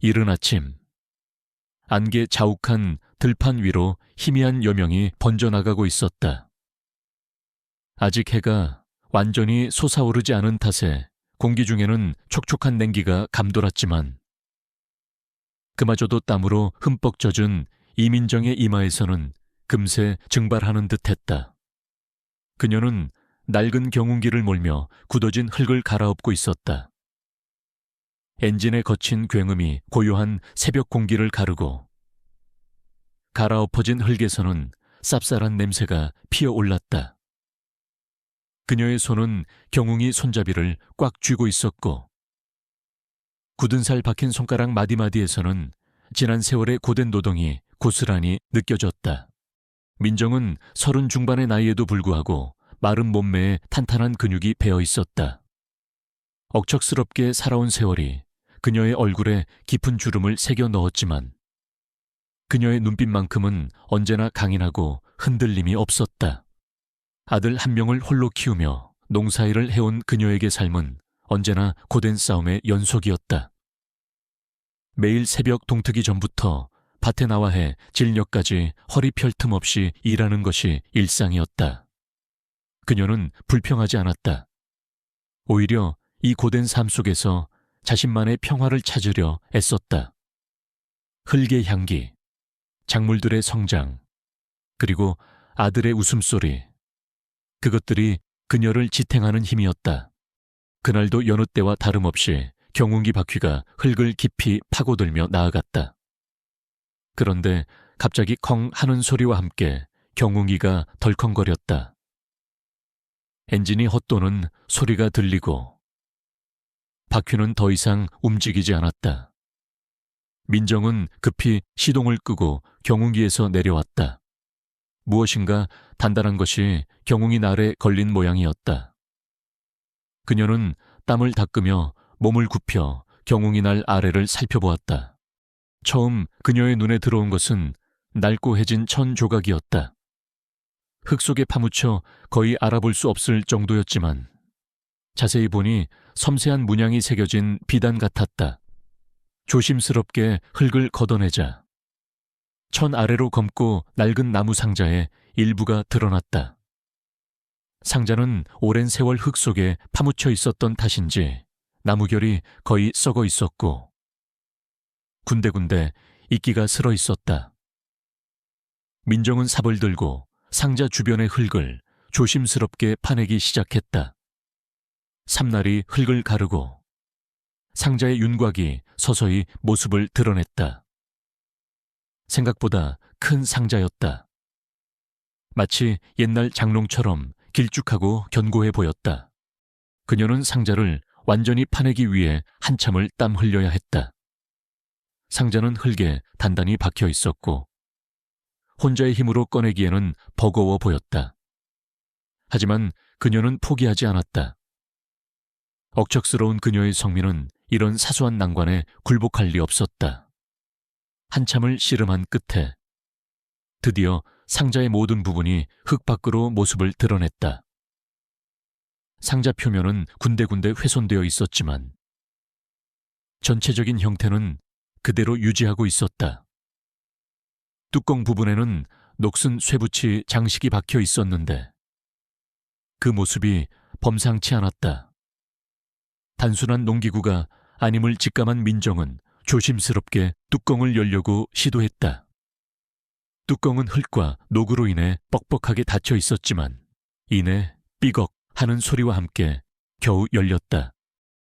이른 아침, 안개 자욱한 들판 위로 희미한 여명이 번져나가고 있었다. 아직 해가 완전히 솟아오르지 않은 탓에 공기 중에는 촉촉한 냉기가 감돌았지만 그마저도 땀으로 흠뻑 젖은 이민정의 이마에서는 금세 증발하는 듯했다. 그녀는 낡은 경운기를 몰며 굳어진 흙을 갈아엎고 있었다. 엔진의 거친 굉음이 고요한 새벽 공기를 가르고 갈아엎어진 흙에서는 쌉쌀한 냄새가 피어올랐다. 그녀의 손은 경웅이 손잡이를 꽉 쥐고 있었고 굳은 살 박힌 손가락 마디마디에서는 지난 세월의 고된 노동이 고스란히 느껴졌다. 민정은 30 중반의 나이에도 불구하고 마른 몸매에 탄탄한 근육이 배어 있었다. 억척스럽게 살아온 세월이 그녀의 얼굴에 깊은 주름을 새겨 넣었지만 그녀의 눈빛만큼은 언제나 강인하고 흔들림이 없었다. 아들 한 명을 홀로 키우며 농사일을 해온 그녀에게 삶은 언제나 고된 싸움의 연속이었다. 매일 새벽 동트기 전부터 밭에 나와 해 진녘까지 허리 펼 틈 없이 일하는 것이 일상이었다. 그녀는 불평하지 않았다. 오히려 이 고된 삶 속에서 자신만의 평화를 찾으려 애썼다. 흙의 향기, 작물들의 성장, 그리고 아들의 웃음소리, 그것들이 그녀를 지탱하는 힘이었다. 그날도 여느 때와 다름없이 경운기 바퀴가 흙을 깊이 파고들며 나아갔다. 그런데 갑자기 컹 하는 소리와 함께 경운기가 덜컹거렸다. 엔진이 헛도는 소리가 들리고 바퀴는 더 이상 움직이지 않았다. 민정은 급히 시동을 끄고 경운기에서 내려왔다. 무엇인가 단단한 것이 경운기 날에 걸린 모양이었다. 그녀는 땀을 닦으며 몸을 굽혀 경운기 날 아래를 살펴보았다. 처음 그녀의 눈에 들어온 것은 낡고 해진 천 조각이었다. 흙 속에 파묻혀 거의 알아볼 수 없을 정도였지만 자세히 보니 섬세한 문양이 새겨진 비단 같았다. 조심스럽게 흙을 걷어내자 천 아래로 검고 낡은 나무 상자의 일부가 드러났다. 상자는 오랜 세월 흙 속에 파묻혀 있었던 탓인지 나무결이 거의 썩어 있었고 군데군데 이끼가 슬어 있었다. 민정은 삽을 들고 상자 주변의 흙을 조심스럽게 파내기 시작했다. 삼날이 흙을 가르고 상자의 윤곽이 서서히 모습을 드러냈다. 생각보다 큰 상자였다. 마치 옛날 장롱처럼 길쭉하고 견고해 보였다. 그녀는 상자를 완전히 파내기 위해 한참을 땀 흘려야 했다. 상자는 흙에 단단히 박혀 있었고 혼자의 힘으로 꺼내기에는 버거워 보였다. 하지만 그녀는 포기하지 않았다. 억척스러운 그녀의 성미는 이런 사소한 난관에 굴복할 리 없었다. 한참을 씨름한 끝에 드디어 상자의 모든 부분이 흙 밖으로 모습을 드러냈다. 상자 표면은 군데군데 훼손되어 있었지만 전체적인 형태는 그대로 유지하고 있었다. 뚜껑 부분에는 녹슨 쇠붙이 장식이 박혀 있었는데 그 모습이 범상치 않았다. 단순한 농기구가 아님을 직감한 민정은 조심스럽게 뚜껑을 열려고 시도했다. 뚜껑은 흙과 녹으로 인해 뻑뻑하게 닫혀 있었지만 이내 삐걱 하는 소리와 함께 겨우 열렸다.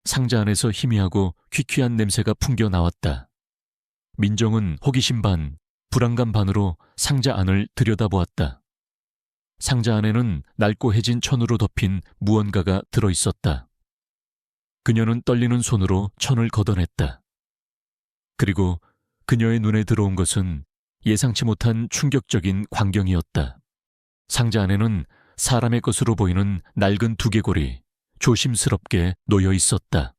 상자 안에서 희미하고 퀴퀴한 냄새가 풍겨 나왔다. 민정은 호기심 반, 불안감 반으로 상자 안을 들여다보았다. 상자 안에는 낡고 해진 천으로 덮인 무언가가 들어있었다. 그녀는 떨리는 손으로 천을 걷어냈다. 그리고 그녀의 눈에 들어온 것은 예상치 못한 충격적인 광경이었다. 상자 안에는 사람의 것으로 보이는 낡은 두개골이 조심스럽게 놓여 있었다.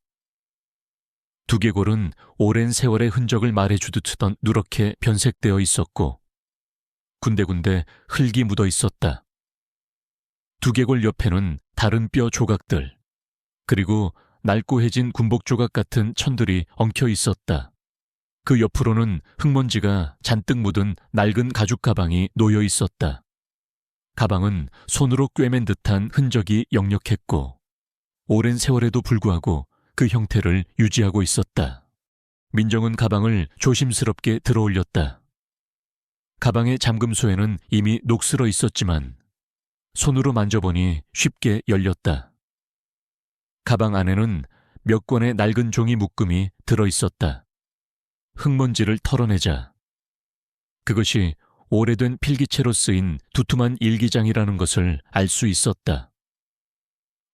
두개골은 오랜 세월의 흔적을 말해주듯 누렇게 변색되어 있었고 군데군데 흙이 묻어 있었다. 두개골 옆에는 다른 뼈 조각들 그리고 낡고 해진 군복 조각 같은 천들이 엉켜 있었다. 그 옆으로는 흙먼지가 잔뜩 묻은 낡은 가죽 가방이 놓여 있었다. 가방은 손으로 꿰맨 듯한 흔적이 역력했고 오랜 세월에도 불구하고 그 형태를 유지하고 있었다. 민정은 가방을 조심스럽게 들어올렸다. 가방의 잠금소에는 이미 녹슬어 있었지만 손으로 만져보니 쉽게 열렸다. 가방 안에는 몇 권의 낡은 종이 묶음이 들어있었다. 흙먼지를 털어내자 그것이 오래된 필기체로 쓰인 두툼한 일기장이라는 것을 알 수 있었다.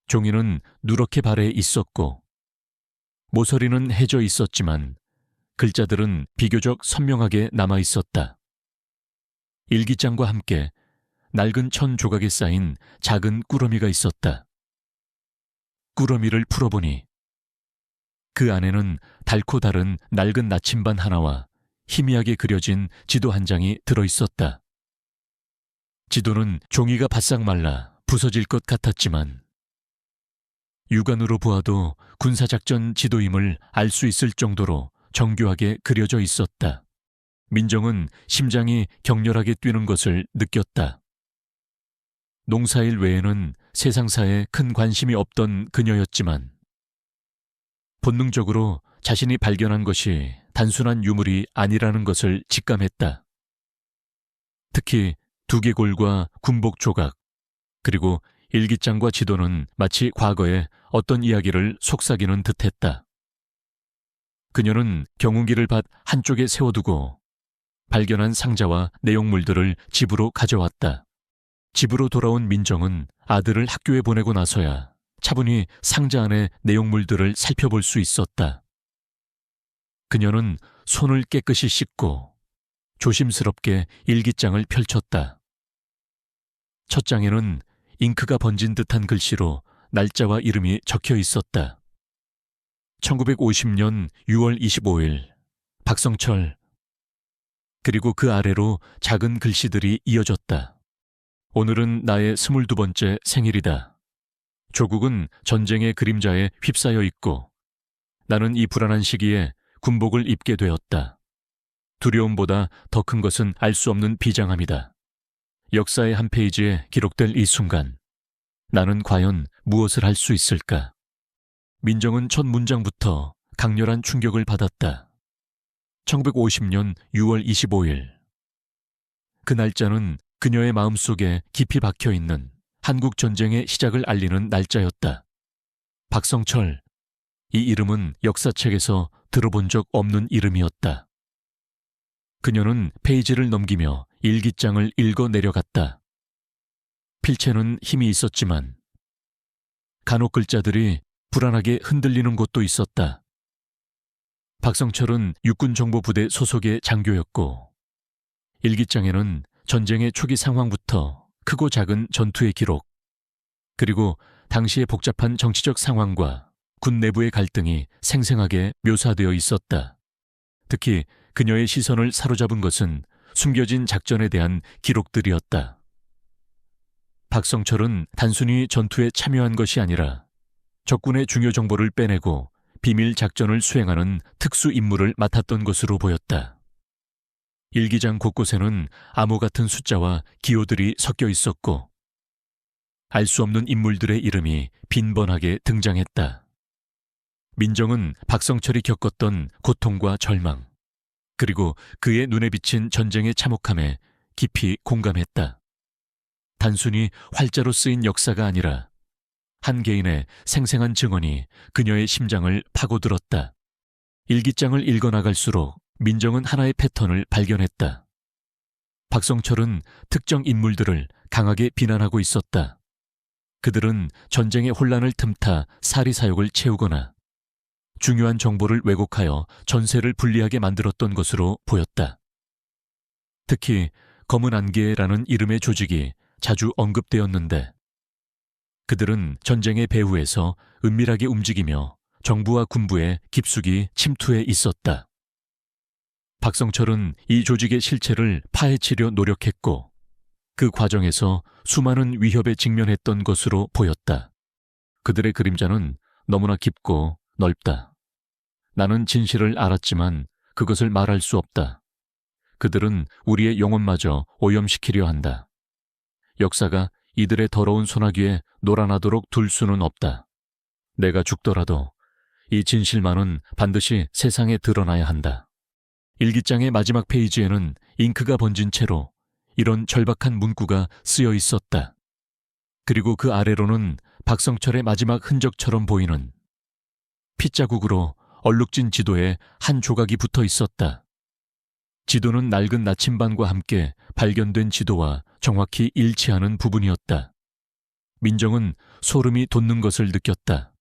종이는 누렇게 발해 있었고 모서리는 해져 있었지만 글자들은 비교적 선명하게 남아 있었다. 일기장과 함께 낡은 천 조각에 쌓인 작은 꾸러미가 있었다. 꾸러미를 풀어보니 그 안에는 닳고 다른 낡은 나침반 하나와 희미하게 그려진 지도 한 장이 들어있었다. 지도는 종이가 바싹 말라 부서질 것 같았지만 육안으로 보아도 군사작전 지도임을 알 수 있을 정도로 정교하게 그려져 있었다. 민정은 심장이 격렬하게 뛰는 것을 느꼈다. 농사일 외에는 세상사에 큰 관심이 없던 그녀였지만 본능적으로 자신이 발견한 것이 단순한 유물이 아니라는 것을 직감했다. 특히 두개골과 군복 조각, 그리고 일기장과 지도는 마치 과거의 어떤 이야기를 속삭이는 듯했다. 그녀는 경운기를 밭 한쪽에 세워두고 발견한 상자와 내용물들을 집으로 가져왔다. 집으로 돌아온 민정은 아들을 학교에 보내고 나서야 차분히 상자 안의 내용물들을 살펴볼 수 있었다. 그녀는 손을 깨끗이 씻고 조심스럽게 일기장을 펼쳤다. 첫 장에는 잉크가 번진 듯한 글씨로 날짜와 이름이 적혀 있었다. 1950년 6월 25일 박성철. 그리고 그 아래로 작은 글씨들이 이어졌다. 오늘은 나의 22번째 생일이다. 조국은 전쟁의 그림자에 휩싸여 있고 나는 이 불안한 시기에 군복을 입게 되었다. 두려움보다 더 큰 것은 알 수 없는 비장함이다. 역사의 한 페이지에 기록될 이 순간 나는 과연 무엇을 할 수 있을까? 민정은 첫 문장부터 강렬한 충격을 받았다. 1950년 6월 25일. 그 날짜는 그녀의 마음속에 깊이 박혀있는 한국 전쟁의 시작을 알리는 날짜였다. 박성철. 이 이름은 역사책에서 들어본 적 없는 이름이었다. 그녀는 페이지를 넘기며 일기장을 읽어 내려갔다. 필체는 힘이 있었지만 간혹 글자들이 불안하게 흔들리는 곳도 있었다. 박성철은 육군정보부대 소속의 장교였고 일기장에는 전쟁의 초기 상황부터 크고 작은 전투의 기록, 그리고 당시의 복잡한 정치적 상황과 군 내부의 갈등이 생생하게 묘사되어 있었다. 특히 그녀의 시선을 사로잡은 것은 숨겨진 작전에 대한 기록들이었다. 박성철은 단순히 전투에 참여한 것이 아니라 적군의 중요 정보를 빼내고 비밀 작전을 수행하는 특수 임무를 맡았던 것으로 보였다. 일기장 곳곳에는 암호 같은 숫자와 기호들이 섞여 있었고 알 수 없는 인물들의 이름이 빈번하게 등장했다. 민정은 박성철이 겪었던 고통과 절망, 그리고 그의 눈에 비친 전쟁의 참혹함에 깊이 공감했다. 단순히 활자로 쓰인 역사가 아니라 한 개인의 생생한 증언이 그녀의 심장을 파고들었다. 일기장을 읽어나갈수록 민정은 하나의 패턴을 발견했다. 박성철은 특정 인물들을 강하게 비난하고 있었다. 그들은 전쟁의 혼란을 틈타 사리사욕을 채우거나 중요한 정보를 왜곡하여 전세를 불리하게 만들었던 것으로 보였다. 특히 검은 안개라는 이름의 조직이 자주 언급되었는데 그들은 전쟁의 배후에서 은밀하게 움직이며 정부와 군부에 깊숙이 침투해 있었다. 박성철은 이 조직의 실체를 파헤치려 노력했고 그 과정에서 수많은 위협에 직면했던 것으로 보였다. 그들의 그림자는 너무나 깊고 넓다. 나는 진실을 알았지만 그것을 말할 수 없다. 그들은 우리의 영혼마저 오염시키려 한다. 역사가 이들의 더러운 소나기에 놀아나도록 둘 수는 없다. 내가 죽더라도 이 진실만은 반드시 세상에 드러나야 한다. 일기장의 마지막 페이지에는 잉크가 번진 채로 이런 절박한 문구가 쓰여 있었다. 그리고 그 아래로는 박성철의 마지막 흔적처럼 보이는 핏자국으로 얼룩진 지도에 한 조각이 붙어 있었다. 지도는 낡은 나침반과 함께 발견된 지도와 정확히 일치하는 부분이었다. 민정은 소름이 돋는 것을 느꼈다.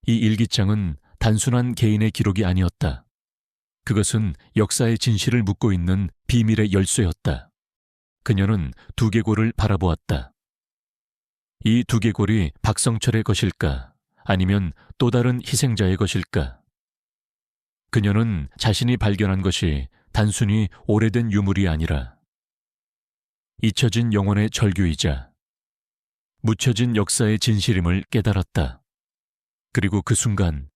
이 일기장은 단순한 개인의 기록이 아니었다. 그것은 역사의 진실을 묻고 있는 비밀의 열쇠였다. 그녀는 두개골을 바라보았다. 이 두개골이 박성철의 것일까? 아니면 또 다른 희생자의 것일까? 그녀는 자신이 발견한 것이 단순히 오래된 유물이 아니라 잊혀진 영혼의 절규이자 묻혀진 역사의 진실임을 깨달았다. 그리고 그 순간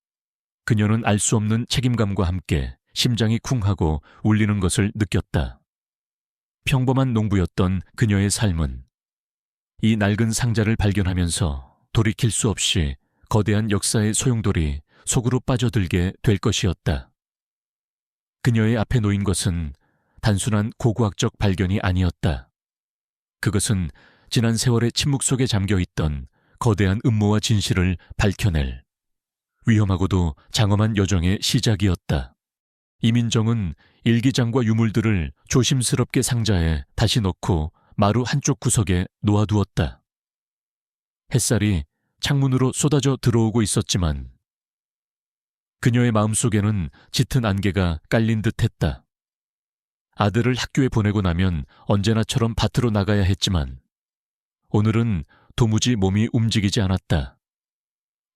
그녀는 알 수 없는 책임감과 함께 심장이 쿵하고 울리는 것을 느꼈다. 평범한 농부였던 그녀의 삶은 이 낡은 상자를 발견하면서 돌이킬 수 없이 거대한 역사의 소용돌이 속으로 빠져들게 될 것이었다. 그녀의 앞에 놓인 것은 단순한 고고학적 발견이 아니었다. 그것은 지난 세월의 침묵 속에 잠겨있던 거대한 음모와 진실을 밝혀낼 위험하고도 장엄한 여정의 시작이었다. 이민정은 일기장과 유물들을 조심스럽게 상자에 다시 넣고 마루 한쪽 구석에 놓아두었다. 햇살이 창문으로 쏟아져 들어오고 있었지만 그녀의 마음속에는 짙은 안개가 깔린 듯했다. 아들을 학교에 보내고 나면 언제나처럼 밭으로 나가야 했지만 오늘은 도무지 몸이 움직이지 않았다.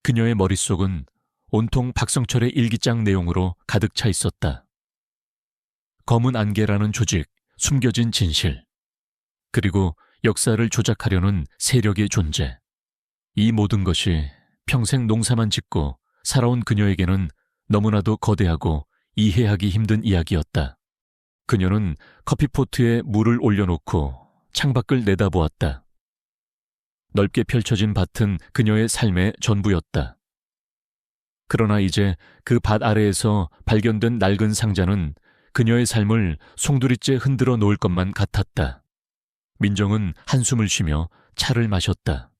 그녀의 머릿속은 온통 박성철의 일기장 내용으로 가득 차 있었다. 검은 안개라는 조직, 숨겨진 진실, 그리고 역사를 조작하려는 세력의 존재. 이 모든 것이 평생 농사만 짓고 살아온 그녀에게는 너무나도 거대하고 이해하기 힘든 이야기였다. 그녀는 커피포트에 물을 올려놓고 창밖을 내다보았다. 넓게 펼쳐진 밭은 그녀의 삶의 전부였다. 그러나 이제 그 밭 아래에서 발견된 낡은 상자는 그녀의 삶을 송두리째 흔들어 놓을 것만 같았다. 민정은 한숨을 쉬며 차를 마셨다.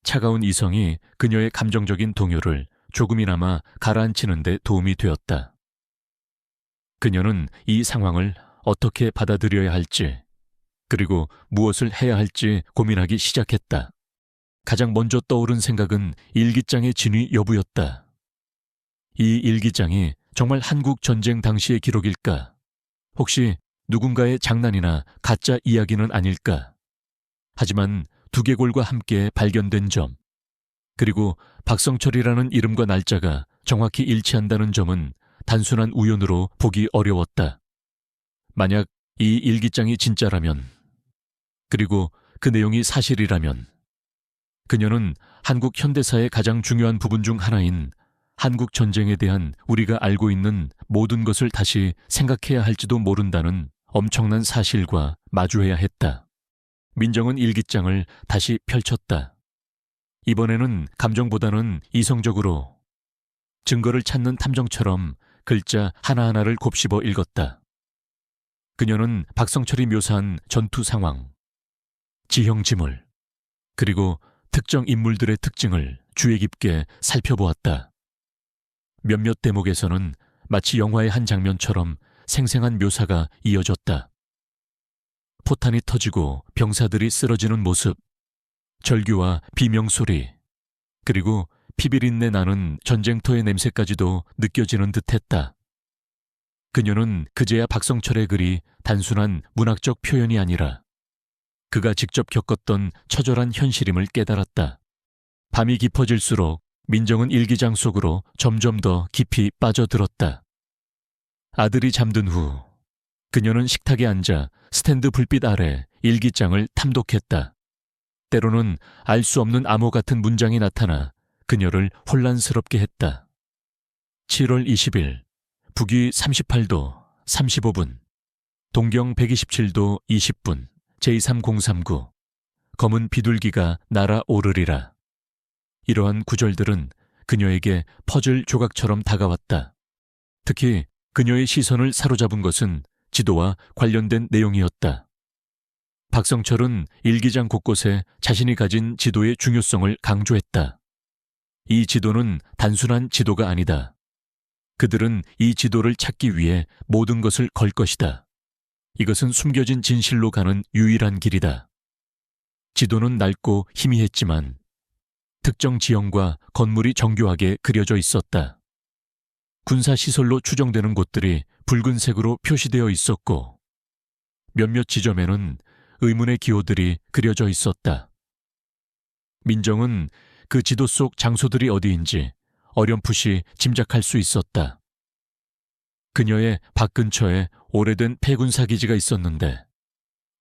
차가운 이성이 그녀의 감정적인 동요를 조금이나마 가라앉히는 데 도움이 되었다. 그녀는 이 상황을 어떻게 받아들여야 할지, 그리고 무엇을 해야 할지 고민하기 시작했다. 가장 먼저 떠오른 생각은 일기장의 진위 여부였다. 이 일기장이 정말 한국 전쟁 당시의 기록일까? 혹시 누군가의 장난이나 가짜 이야기는 아닐까? 하지만 두개골과 함께 발견된 점, 그리고 박성철이라는 이름과 날짜가 정확히 일치한다는 점은 단순한 우연으로 보기 어려웠다. 만약 이 일기장이 진짜라면, 그리고 그 내용이 사실이라면, 그녀는 한국 현대사의 가장 중요한 부분 중 하나인 한국 전쟁에 대한 우리가 알고 있는 모든 것을 다시 생각해야 할지도 모른다는 엄청난 사실과 마주해야 했다. 민정은 일기장을 다시 펼쳤다. 이번에는 감정보다는 이성적으로 증거를 찾는 탐정처럼 글자 하나하나를 곱씹어 읽었다. 그녀는 박성철이 묘사한 전투 상황, 지형지물, 그리고 특정 인물들의 특징을 주의 깊게 살펴보았다. 몇몇 대목에서는 마치 영화의 한 장면처럼 생생한 묘사가 이어졌다. 포탄이 터지고 병사들이 쓰러지는 모습, 절규와 비명소리, 그리고 피비린내 나는 전쟁터의 냄새까지도 느껴지는 듯했다. 그녀는 그제야 박성철의 글이 단순한 문학적 표현이 아니라 그가 직접 겪었던 처절한 현실임을 깨달았다. 밤이 깊어질수록 민정은 일기장 속으로 점점 더 깊이 빠져들었다. 아들이 잠든 후 그녀는 식탁에 앉아 스탠드 불빛 아래 일기장을 탐독했다. 때로는 알 수 없는 암호 같은 문장이 나타나 그녀를 혼란스럽게 했다. 7월 20일 북위 38도 35분, 동경 127도 20분, 제303구, 검은 비둘기가 날아오르리라. 이러한 구절들은 그녀에게 퍼즐 조각처럼 다가왔다. 특히 그녀의 시선을 사로잡은 것은 지도와 관련된 내용이었다. 박성철은 일기장 곳곳에 자신이 가진 지도의 중요성을 강조했다. 이 지도는 단순한 지도가 아니다. 그들은 이 지도를 찾기 위해 모든 것을 걸 것이다. 이것은 숨겨진 진실로 가는 유일한 길이다. 지도는 낡고 희미했지만 특정 지형과 건물이 정교하게 그려져 있었다. 군사시설로 추정되는 곳들이 붉은색으로 표시되어 있었고 몇몇 지점에는 의문의 기호들이 그려져 있었다. 민정은 그 지도 속 장소들이 어디인지 어렴풋이 짐작할 수 있었다. 그녀의 박 근처에 오래된 폐군사 기지가 있었는데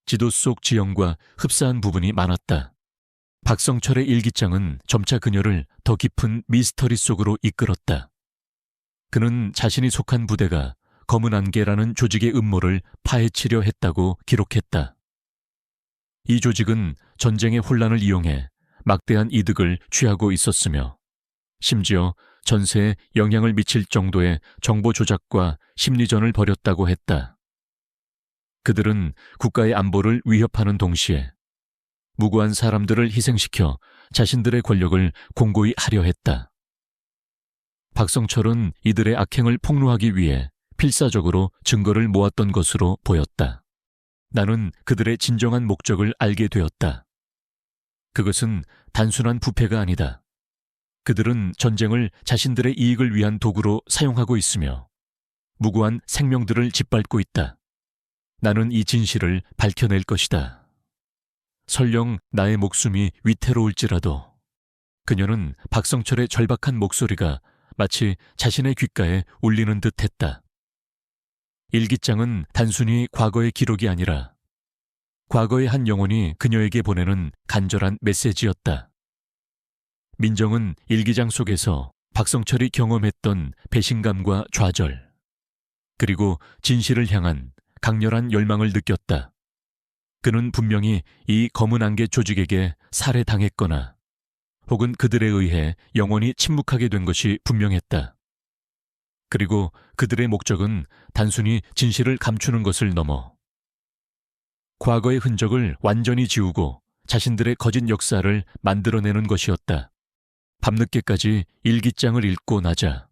지도 속 지형과 흡사한 부분이 많았다. 박성철의 일기장은 점차 그녀를 더 깊은 미스터리 속으로 이끌었다. 그는 자신이 속한 부대가 검은 안개라는 조직의 음모를 파헤치려 했다고 기록했다. 이 조직은 전쟁의 혼란을 이용해 막대한 이득을 취하고 있었으며 심지어 전세에 영향을 미칠 정도의 정보 조작과 심리전을 벌였다고 했다. 그들은 국가의 안보를 위협하는 동시에 무고한 사람들을 희생시켜 자신들의 권력을 공고히 하려 했다. 박성철은 이들의 악행을 폭로하기 위해 필사적으로 증거를 모았던 것으로 보였다. 나는 그들의 진정한 목적을 알게 되었다. 그것은 단순한 부패가 아니다. 그들은 전쟁을 자신들의 이익을 위한 도구로 사용하고 있으며 무고한 생명들을 짓밟고 있다. 나는 이 진실을 밝혀낼 것이다. 설령 나의 목숨이 위태로울지라도. 그녀는 박성철의 절박한 목소리가 마치 자신의 귓가에 울리는 듯 했다. 일기장은 단순히 과거의 기록이 아니라 과거의 한 영혼이 그녀에게 보내는 간절한 메시지였다. 민정은 일기장 속에서 박성철이 경험했던 배신감과 좌절, 그리고 진실을 향한 강렬한 열망을 느꼈다. 그는 분명히 이 검은 안개 조직에게 살해당했거나 혹은 그들에 의해 영원히 침묵하게 된 것이 분명했다. 그리고 그들의 목적은 단순히 진실을 감추는 것을 넘어 과거의 흔적을 완전히 지우고 자신들의 거짓 역사를 만들어내는 것이었다. 밤늦게까지 일기장을 읽고 나자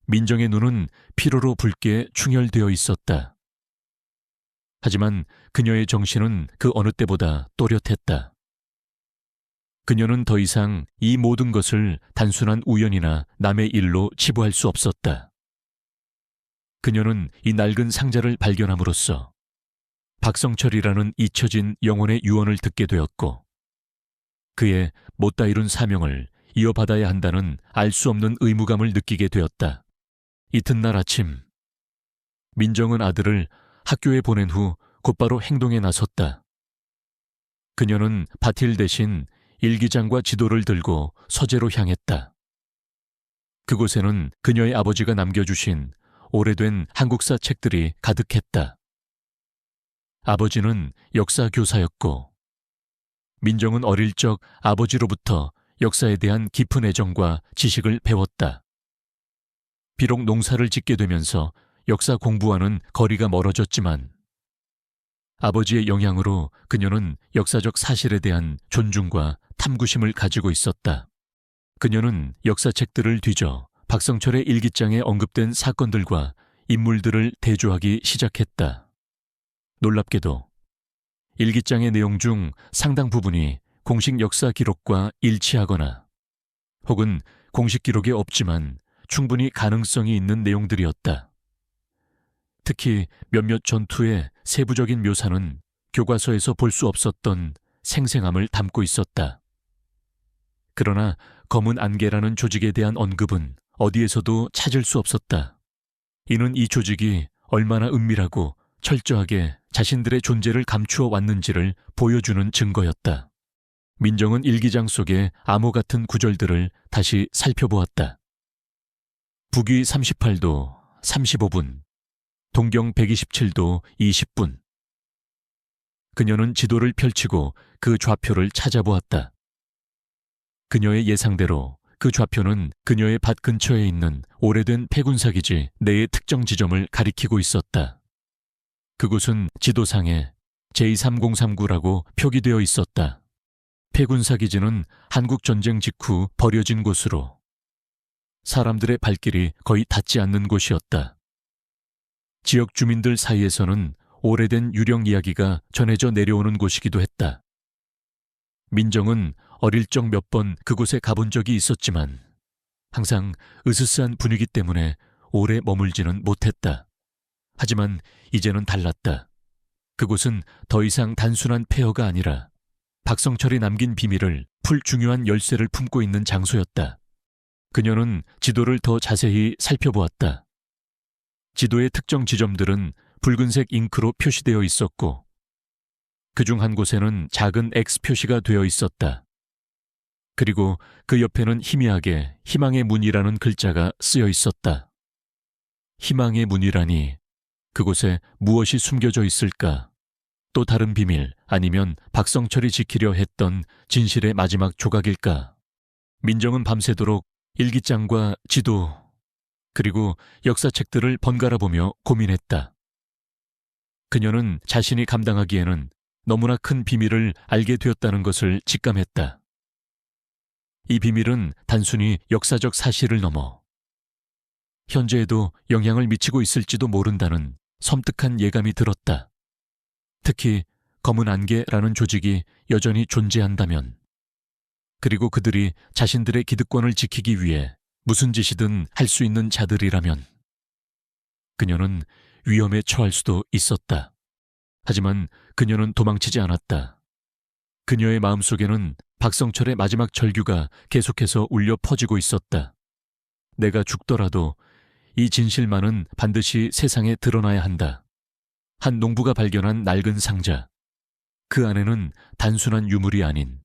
민정의 눈은 피로로 붉게 충혈되어 있었다. 하지만 그녀의 정신은 그 어느 때보다 또렷했다. 그녀는 더 이상 이 모든 것을 단순한 우연이나 남의 일로 치부할 수 없었다. 그녀는 이 낡은 상자를 발견함으로써 박성철이라는 잊혀진 영혼의 유언을 듣게 되었고 그의 못다 이룬 사명을 이어받아야 한다는 알 수 없는 의무감을 느끼게 되었다. 이튿날 아침, 민정은 아들을 학교에 보낸 후 곧바로 행동에 나섰다. 그녀는 바틸 대신 일기장과 지도를 들고 서재로 향했다. 그곳에는 그녀의 아버지가 남겨주신 오래된 한국사 책들이 가득했다. 아버지는 역사 교사였고 민정은 어릴 적 아버지로부터 역사에 대한 깊은 애정과 지식을 배웠다. 비록 농사를 짓게 되면서 역사 공부와는 거리가 멀어졌지만 아버지의 영향으로 그녀는 역사적 사실에 대한 존중과 탐구심을 가지고 있었다. 그녀는 역사책들을 뒤져 박성철의 일기장에 언급된 사건들과 인물들을 대조하기 시작했다. 놀랍게도 일기장의 내용 중 상당 부분이 공식 역사 기록과 일치하거나 혹은 공식 기록에 없지만 충분히 가능성이 있는 내용들이었다. 특히 몇몇 전투의 세부적인 묘사는 교과서에서 볼 수 없었던 생생함을 담고 있었다. 그러나 검은 안개라는 조직에 대한 언급은 어디에서도 찾을 수 없었다. 이는 이 조직이 얼마나 은밀하고 철저하게 자신들의 존재를 감추어 왔는지를 보여주는 증거였다. 민정은 일기장 속의 암호 같은 구절들을 다시 살펴보았다. 북위 38도 35분, 동경 127도 20분. 그녀는 지도를 펼치고 그 좌표를 찾아보았다. 그녀의 예상대로 그 좌표는 그녀의 밭 근처에 있는 오래된 폐군사기지 내의 특정 지점을 가리키고 있었다. 그곳은 지도상에 J3039라고 표기되어 있었다. 폐군사기지는 한국전쟁 직후 버려진 곳으로 사람들의 발길이 거의 닿지 않는 곳이었다. 지역 주민들 사이에서는 오래된 유령 이야기가 전해져 내려오는 곳이기도 했다. 민정은 어릴 적 몇 번 그곳에 가본 적이 있었지만 항상 으스스한 분위기 때문에 오래 머물지는 못했다. 하지만 이제는 달랐다. 그곳은 더 이상 단순한 폐허가 아니라 박성철이 남긴 비밀을 풀 중요한 열쇠를 품고 있는 장소였다. 그녀는 지도를 더 자세히 살펴보았다. 지도의 특정 지점들은 붉은색 잉크로 표시되어 있었고 그중 한 곳에는 작은 X 표시가 되어 있었다. 그리고 그 옆에는 희미하게 희망의 문이라는 글자가 쓰여 있었다. 희망의 문이라니 그곳에 무엇이 숨겨져 있을까? 또 다른 비밀 아니면 박성철이 지키려 했던 진실의 마지막 조각일까? 민정은 밤새도록 일기장과 지도 그리고 역사책들을 번갈아 보며 고민했다. 그녀는 자신이 감당하기에는 너무나 큰 비밀을 알게 되었다는 것을 직감했다. 이 비밀은 단순히 역사적 사실을 넘어 현재에도 영향을 미치고 있을지도 모른다는 섬뜩한 예감이 들었다. 특히 검은 안개라는 조직이 여전히 존재한다면, 그리고 그들이 자신들의 기득권을 지키기 위해 무슨 짓이든 할 수 있는 자들이라면 그녀는 위험에 처할 수도 있었다. 하지만 그녀는 도망치지 않았다. 그녀의 마음속에는 박성철의 마지막 절규가 계속해서 울려 퍼지고 있었다. 내가 죽더라도 이 진실만은 반드시 세상에 드러나야 한다. 한 농부가 발견한 낡은 상자. 그 안에는 단순한 유물이 아닌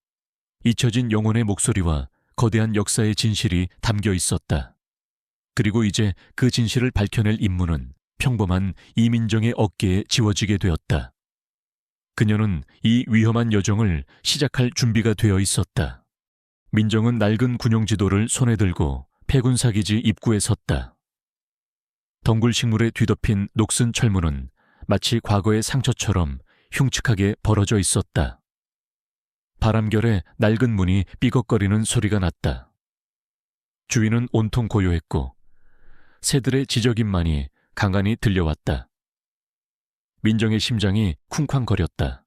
잊혀진 영혼의 목소리와 거대한 역사의 진실이 담겨 있었다. 그리고 이제 그 진실을 밝혀낼 임무는 평범한 이민정의 어깨에 지워지게 되었다. 그녀는 이 위험한 여정을 시작할 준비가 되어 있었다. 민정은 낡은 군용지도를 손에 들고 폐군사기지 입구에 섰다. 덩굴 식물에 뒤덮인 녹슨 철문은 마치 과거의 상처처럼 흉측하게 벌어져 있었다. 바람결에 낡은 문이 삐걱거리는 소리가 났다. 주위는 온통 고요했고 새들의 지저귐만이 간간히 들려왔다. 민정의 심장이 쿵쾅거렸다.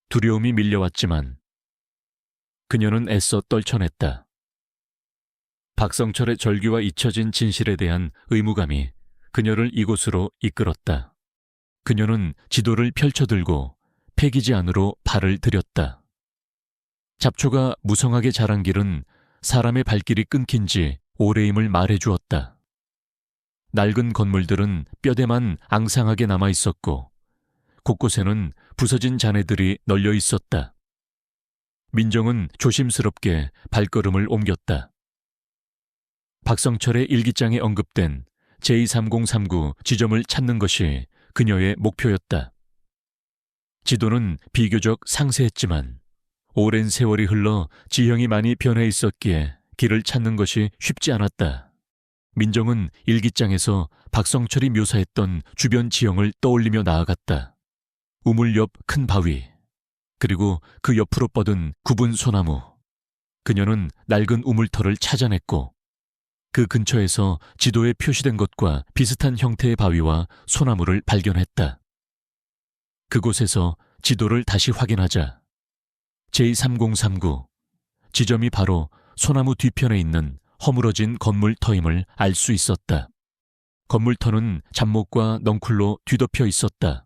두려움이 밀려왔지만 그녀는 애써 떨쳐냈다. 박성철의 절규와 잊혀진 진실에 대한 의무감이 그녀를 이곳으로 이끌었다. 그녀는 지도를 펼쳐들고 폐기지 안으로 발을 들였다. 잡초가 무성하게 자란 길은 사람의 발길이 끊긴 지 오래임을 말해주었다. 낡은 건물들은 뼈대만 앙상하게 남아 있었고 곳곳에는 부서진 잔해들이 널려 있었다. 민정은 조심스럽게 발걸음을 옮겼다. 박성철의 일기장에 언급된 J3039 지점을 찾는 것이 그녀의 목표였다. 지도는 비교적 상세했지만 오랜 세월이 흘러 지형이 많이 변해 있었기에 길을 찾는 것이 쉽지 않았다. 민정은 일기장에서 박성철이 묘사했던 주변 지형을 떠올리며 나아갔다. 우물 옆 큰 바위, 그리고 그 옆으로 뻗은 굽은 소나무. 그녀는 낡은 우물터를 찾아냈고 그 근처에서 지도에 표시된 것과 비슷한 형태의 바위와 소나무를 발견했다. 그곳에서 지도를 다시 확인하자 J3039 지점이 바로 소나무 뒤편에 있는 허물어진 건물터임을 알 수 있었다. 건물터는 잡목과 넝쿨로 뒤덮여 있었다.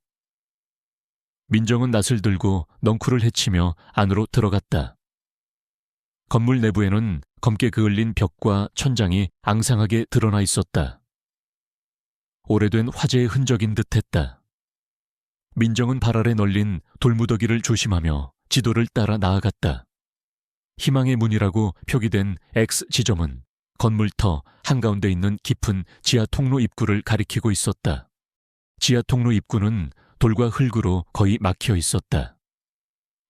민정은 낫을 들고 넝쿨을 헤치며 안으로 들어갔다. 건물 내부에는 검게 그을린 벽과 천장이 앙상하게 드러나 있었다. 오래된 화재의 흔적인 듯했다. 민정은 발 아래 널린 돌무더기를 조심하며 지도를 따라 나아갔다. 희망의 문이라고 표기된 X 지점은 건물터 한가운데 있는 깊은 지하 통로 입구를 가리키고 있었다. 지하 통로 입구는 돌과 흙으로 거의 막혀 있었다.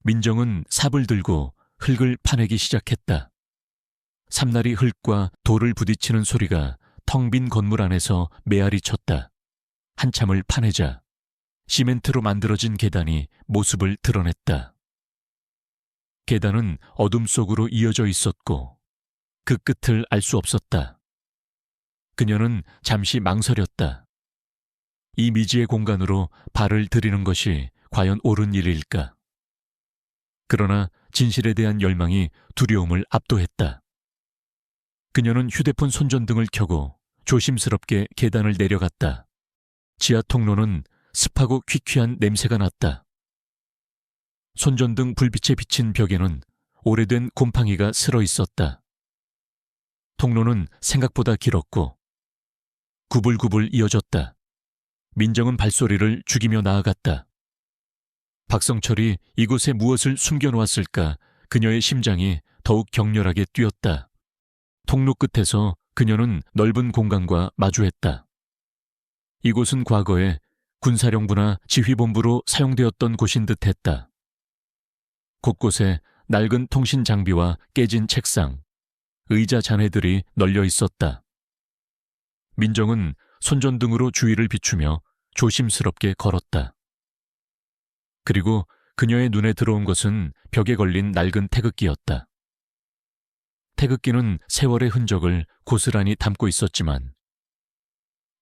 민정은 삽을 들고 흙을 파내기 시작했다. 삼날이 흙과 돌을 부딪히는 소리가 텅 빈 건물 안에서 메아리 쳤다. 한참을 파내자 시멘트로 만들어진 계단이 모습을 드러냈다. 계단은 어둠 속으로 이어져 있었고 그 끝을 알 수 없었다. 그녀는 잠시 망설였다. 이 미지의 공간으로 발을 들이는 것이 과연 옳은 일일까? 그러나 진실에 대한 열망이 두려움을 압도했다. 그녀는 휴대폰 손전등을 켜고 조심스럽게 계단을 내려갔다. 지하 통로는 습하고 퀴퀴한 냄새가 났다. 손전등 불빛에 비친 벽에는 오래된 곰팡이가 슬어 있었다. 통로는 생각보다 길었고 구불구불 이어졌다. 민정은 발소리를 죽이며 나아갔다. 박성철이 이곳에 무엇을 숨겨놓았을까 그녀의 심장이 더욱 격렬하게 뛰었다. 통로 끝에서 그녀는 넓은 공간과 마주했다. 이곳은 과거에 군사령부나 지휘본부로 사용되었던 곳인 듯했다. 곳곳에 낡은 통신 장비와 깨진 책상, 의자 잔해들이 널려 있었다. 민정은 손전등으로 주위를 비추며 조심스럽게 걸었다. 그리고 그녀의 눈에 들어온 것은 벽에 걸린 낡은 태극기였다. 태극기는 세월의 흔적을 고스란히 담고 있었지만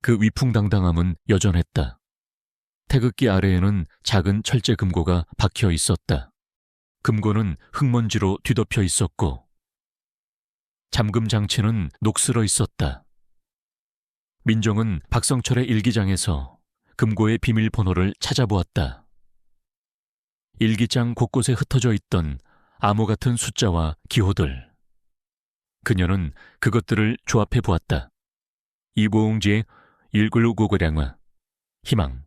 그 위풍당당함은 여전했다. 태극기 아래에는 작은 철제 금고가 박혀 있었다. 금고는 흙먼지로 뒤덮여 있었고 잠금 장치는 녹슬어 있었다. 민정은 박성철의 일기장에서 금고의 비밀번호를 찾아보았다. 일기장 곳곳에 흩어져 있던 암호 같은 숫자와 기호들. 그녀는 그것들을 조합해 보았다. 이보응지의 1999량화, 희망.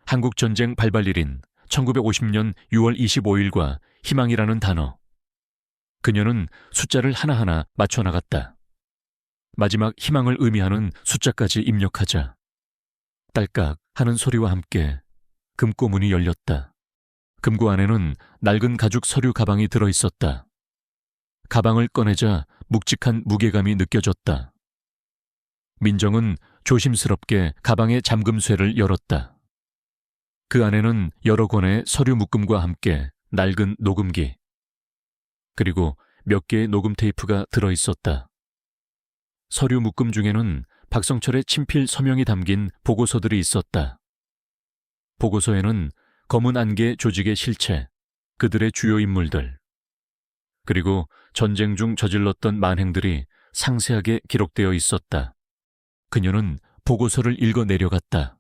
한국전쟁 발발일인 1950년 6월 25일과 희망이라는 단어. 그녀는 숫자를 하나하나 맞춰나갔다. 마지막 희망을 의미하는 숫자까지 입력하자 딸깍 하는 소리와 함께 금고 문이 열렸다. 금고 안에는 낡은 가죽 서류 가방이 들어있었다. 가방을 꺼내자 묵직한 무게감이 느껴졌다. 민정은 조심스럽게 가방의 잠금쇠를 열었다. 그 안에는 여러 권의 서류 묶음과 함께 낡은 녹음기, 그리고 몇 개의 녹음 테이프가 들어있었다. 서류 묶음 중에는 박성철의 친필 서명이 담긴 보고서들이 있었다. 보고서에는 검은 안개 조직의 실체, 그들의 주요 인물들, 그리고 전쟁 중 저질렀던 만행들이 상세하게 기록되어 있었다. 그녀는 보고서를 읽어 내려갔다.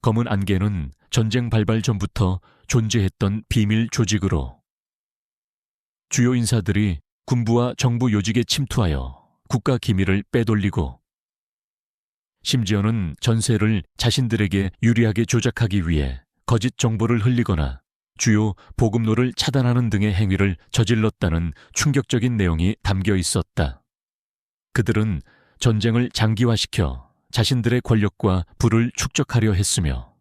검은 안개는 전쟁 발발 전부터 존재했던 비밀 조직으로 주요 인사들이 군부와 정부 요직에 침투하여 국가 기밀을 빼돌리고 심지어는 전세를 자신들에게 유리하게 조작하기 위해 거짓 정보를 흘리거나 주요 보급로를 차단하는 등의 행위를 저질렀다는 충격적인 내용이 담겨 있었다. 그들은 전쟁을 장기화시켜 자신들의 권력과 부를 축적하려 했으며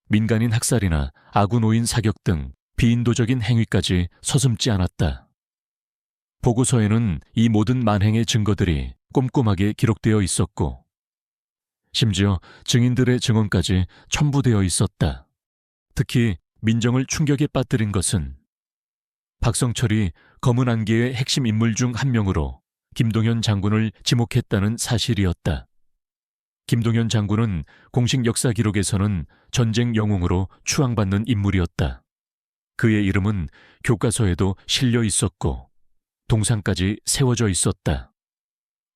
민간인 학살이나 아군오인 사격 등 비인도적인 행위까지 서슴지 않았다. 보고서에는 이 모든 만행의 증거들이 꼼꼼하게 기록되어 있었고 심지어 증인들의 증언까지 첨부되어 있었다. 특히 민정을 충격에 빠뜨린 것은 박성철이 검은 안개의 핵심 인물 중 한 명으로 김동현 장군을 지목했다는 사실이었다. 김동현 장군은 공식 역사 기록에서는 전쟁 영웅으로 추앙받는 인물이었다. 그의 이름은 교과서에도 실려 있었고 동상까지 세워져 있었다.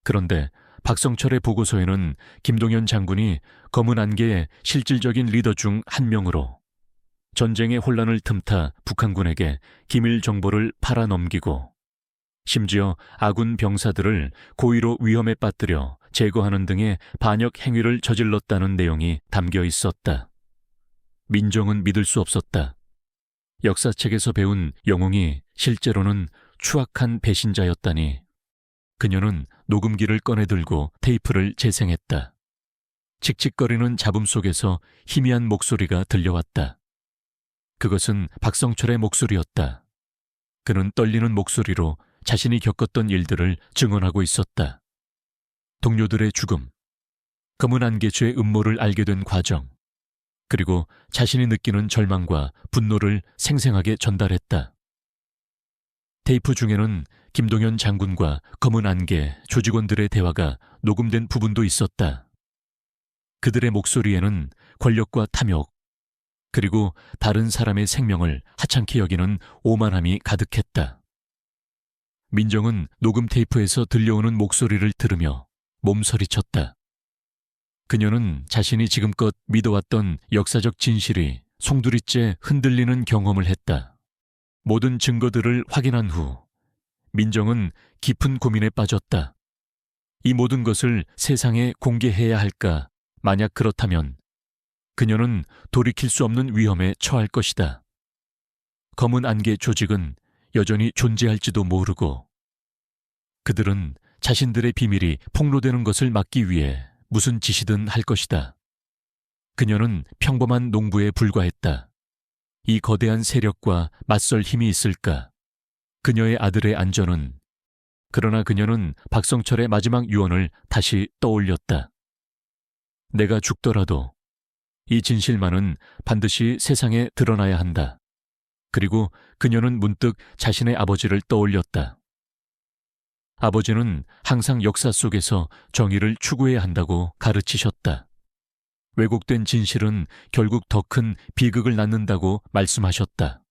그런데 박성철의 보고서에는 김동현 장군이 검은 안개의 실질적인 리더 중 한 명으로 전쟁의 혼란을 틈타 북한군에게 기밀 정보를 팔아넘기고 심지어 아군 병사들을 고의로 위험에 빠뜨려 제거하는 등의 반역 행위를 저질렀다는 내용이 담겨 있었다. 민정은 믿을 수 없었다. 역사책에서 배운 영웅이 실제로는 추악한 배신자였다니. 그녀는 녹음기를 꺼내들고 테이프를 재생했다. 칙칙거리는 잡음 속에서 희미한 목소리가 들려왔다. 그것은 박성철의 목소리였다. 그는 떨리는 목소리로 자신이 겪었던 일들을 증언하고 있었다. 동료들의 죽음, 검은 안개죄의 음모를 알게 된 과정, 그리고 자신이 느끼는 절망과 분노를 생생하게 전달했다. 테이프 중에는 김동현 장군과 검은 안개 조직원들의 대화가 녹음된 부분도 있었다. 그들의 목소리에는 권력과 탐욕, 그리고 다른 사람의 생명을 하찮게 여기는 오만함이 가득했다. 민정은 녹음 테이프에서 들려오는 목소리를 들으며 몸서리쳤다. 그녀는 자신이 지금껏 믿어왔던 역사적 진실이 송두리째 흔들리는 경험을 했다. 모든 증거들을 확인한 후 민정은 깊은 고민에 빠졌다. 이 모든 것을 세상에 공개해야 할까? 만약 그렇다면 그녀는 돌이킬 수 없는 위험에 처할 것이다. 검은 안개 조직은 여전히 존재할지도 모르고 그들은 자신들의 비밀이 폭로되는 것을 막기 위해 무슨 짓이든 할 것이다. 그녀는 평범한 농부에 불과했다. 이 거대한 세력과 맞설 힘이 있을까? 그녀의 아들의 안전은, 그러나 그녀는 박성철의 마지막 유언을 다시 떠올렸다. 내가 죽더라도 이 진실만은 반드시 세상에 드러나야 한다. 그리고 그녀는 문득 자신의 아버지를 떠올렸다. 아버지는 항상 역사 속에서 정의를 추구해야 한다고 가르치셨다. 왜곡된 진실은 결국 더 큰 비극을 낳는다고 말씀하셨다.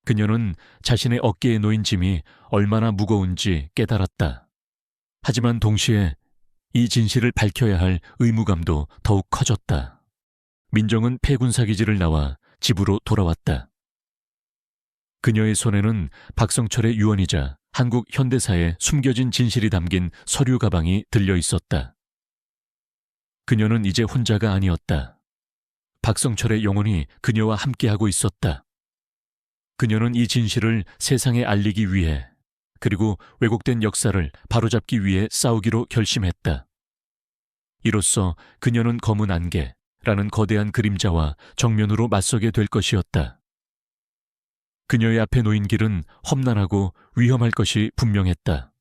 그녀는 자신의 어깨에 놓인 짐이 얼마나 무거운지 깨달았다. 하지만 동시에 이 진실을 밝혀야 할 의무감도 더욱 커졌다. 민정은 폐군사기지를 나와 집으로 돌아왔다. 그녀의 손에는 박성철의 유언이자 한국 현대사의 숨겨진 진실이 담긴 서류 가방이 들려 있었다. 그녀는 이제 혼자가 아니었다. 박성철의 영혼이 그녀와 함께하고 있었다. 그녀는 이 진실을 세상에 알리기 위해, 그리고 왜곡된 역사를 바로잡기 위해 싸우기로 결심했다. 이로써 그녀는 검은 안개라는 거대한 그림자와 정면으로 맞서게 될 것이었다. 그녀의 앞에 놓인 길은 험난하고 위험할 것이 분명했다.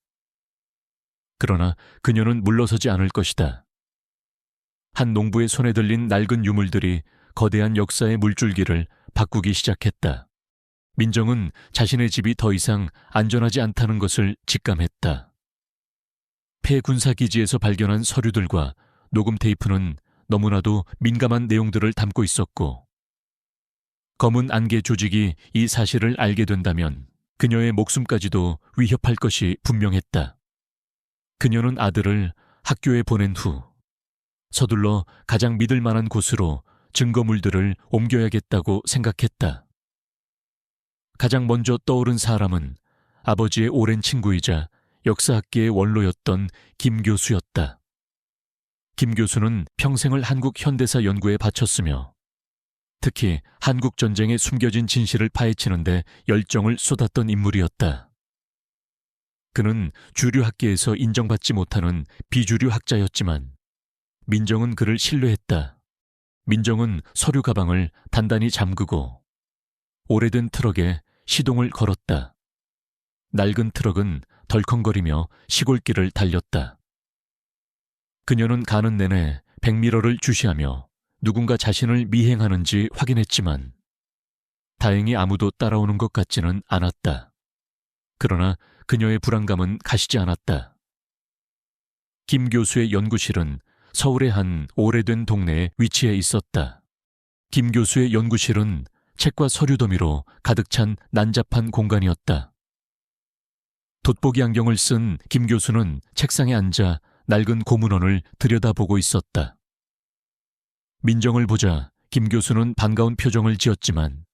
그러나 그녀는 물러서지 않을 것이다. 한 농부의 손에 들린 낡은 유물들이 거대한 역사의 물줄기를 바꾸기 시작했다. 민정은 자신의 집이 더 이상 안전하지 않다는 것을 직감했다. 폐군사기지에서 발견한 서류들과 녹음 테이프는 너무나도 민감한 내용들을 담고 있었고, 검은 안개 조직이 이 사실을 알게 된다면 그녀의 목숨까지도 위협할 것이 분명했다. 그녀는 아들을 학교에 보낸 후 서둘러 가장 믿을 만한 곳으로 증거물들을 옮겨야겠다고 생각했다. 가장 먼저 떠오른 사람은 아버지의 오랜 친구이자 역사학계의 원로였던 김 교수였다. 김 교수는 평생을 한국 현대사 연구에 바쳤으며 특히 한국 전쟁의 숨겨진 진실을 파헤치는 데 열정을 쏟았던 인물이었다. 그는 주류 학계에서 인정받지 못하는 비주류 학자였지만 민정은 그를 신뢰했다. 민정은 서류 가방을 단단히 잠그고 오래된 트럭에 시동을 걸었다. 낡은 트럭은 덜컹거리며 시골길을 달렸다. 그녀는 가는 내내 백미러를 주시하며 누군가 자신을 미행하는지 확인했지만 다행히 아무도 따라오는 것 같지는 않았다. 그러나 그녀의 불안감은 가시지 않았다. 김 교수의 연구실은 서울의 한 오래된 동네에 위치해 있었다. 김 교수의 연구실은 책과 서류 더미로 가득 찬 난잡한 공간이었다. 돋보기 안경을 쓴 김 교수는 책상에 앉아 낡은 고문원을 들여다보고 있었다. 민정을 보자 김 교수는 반가운 표정을 지었지만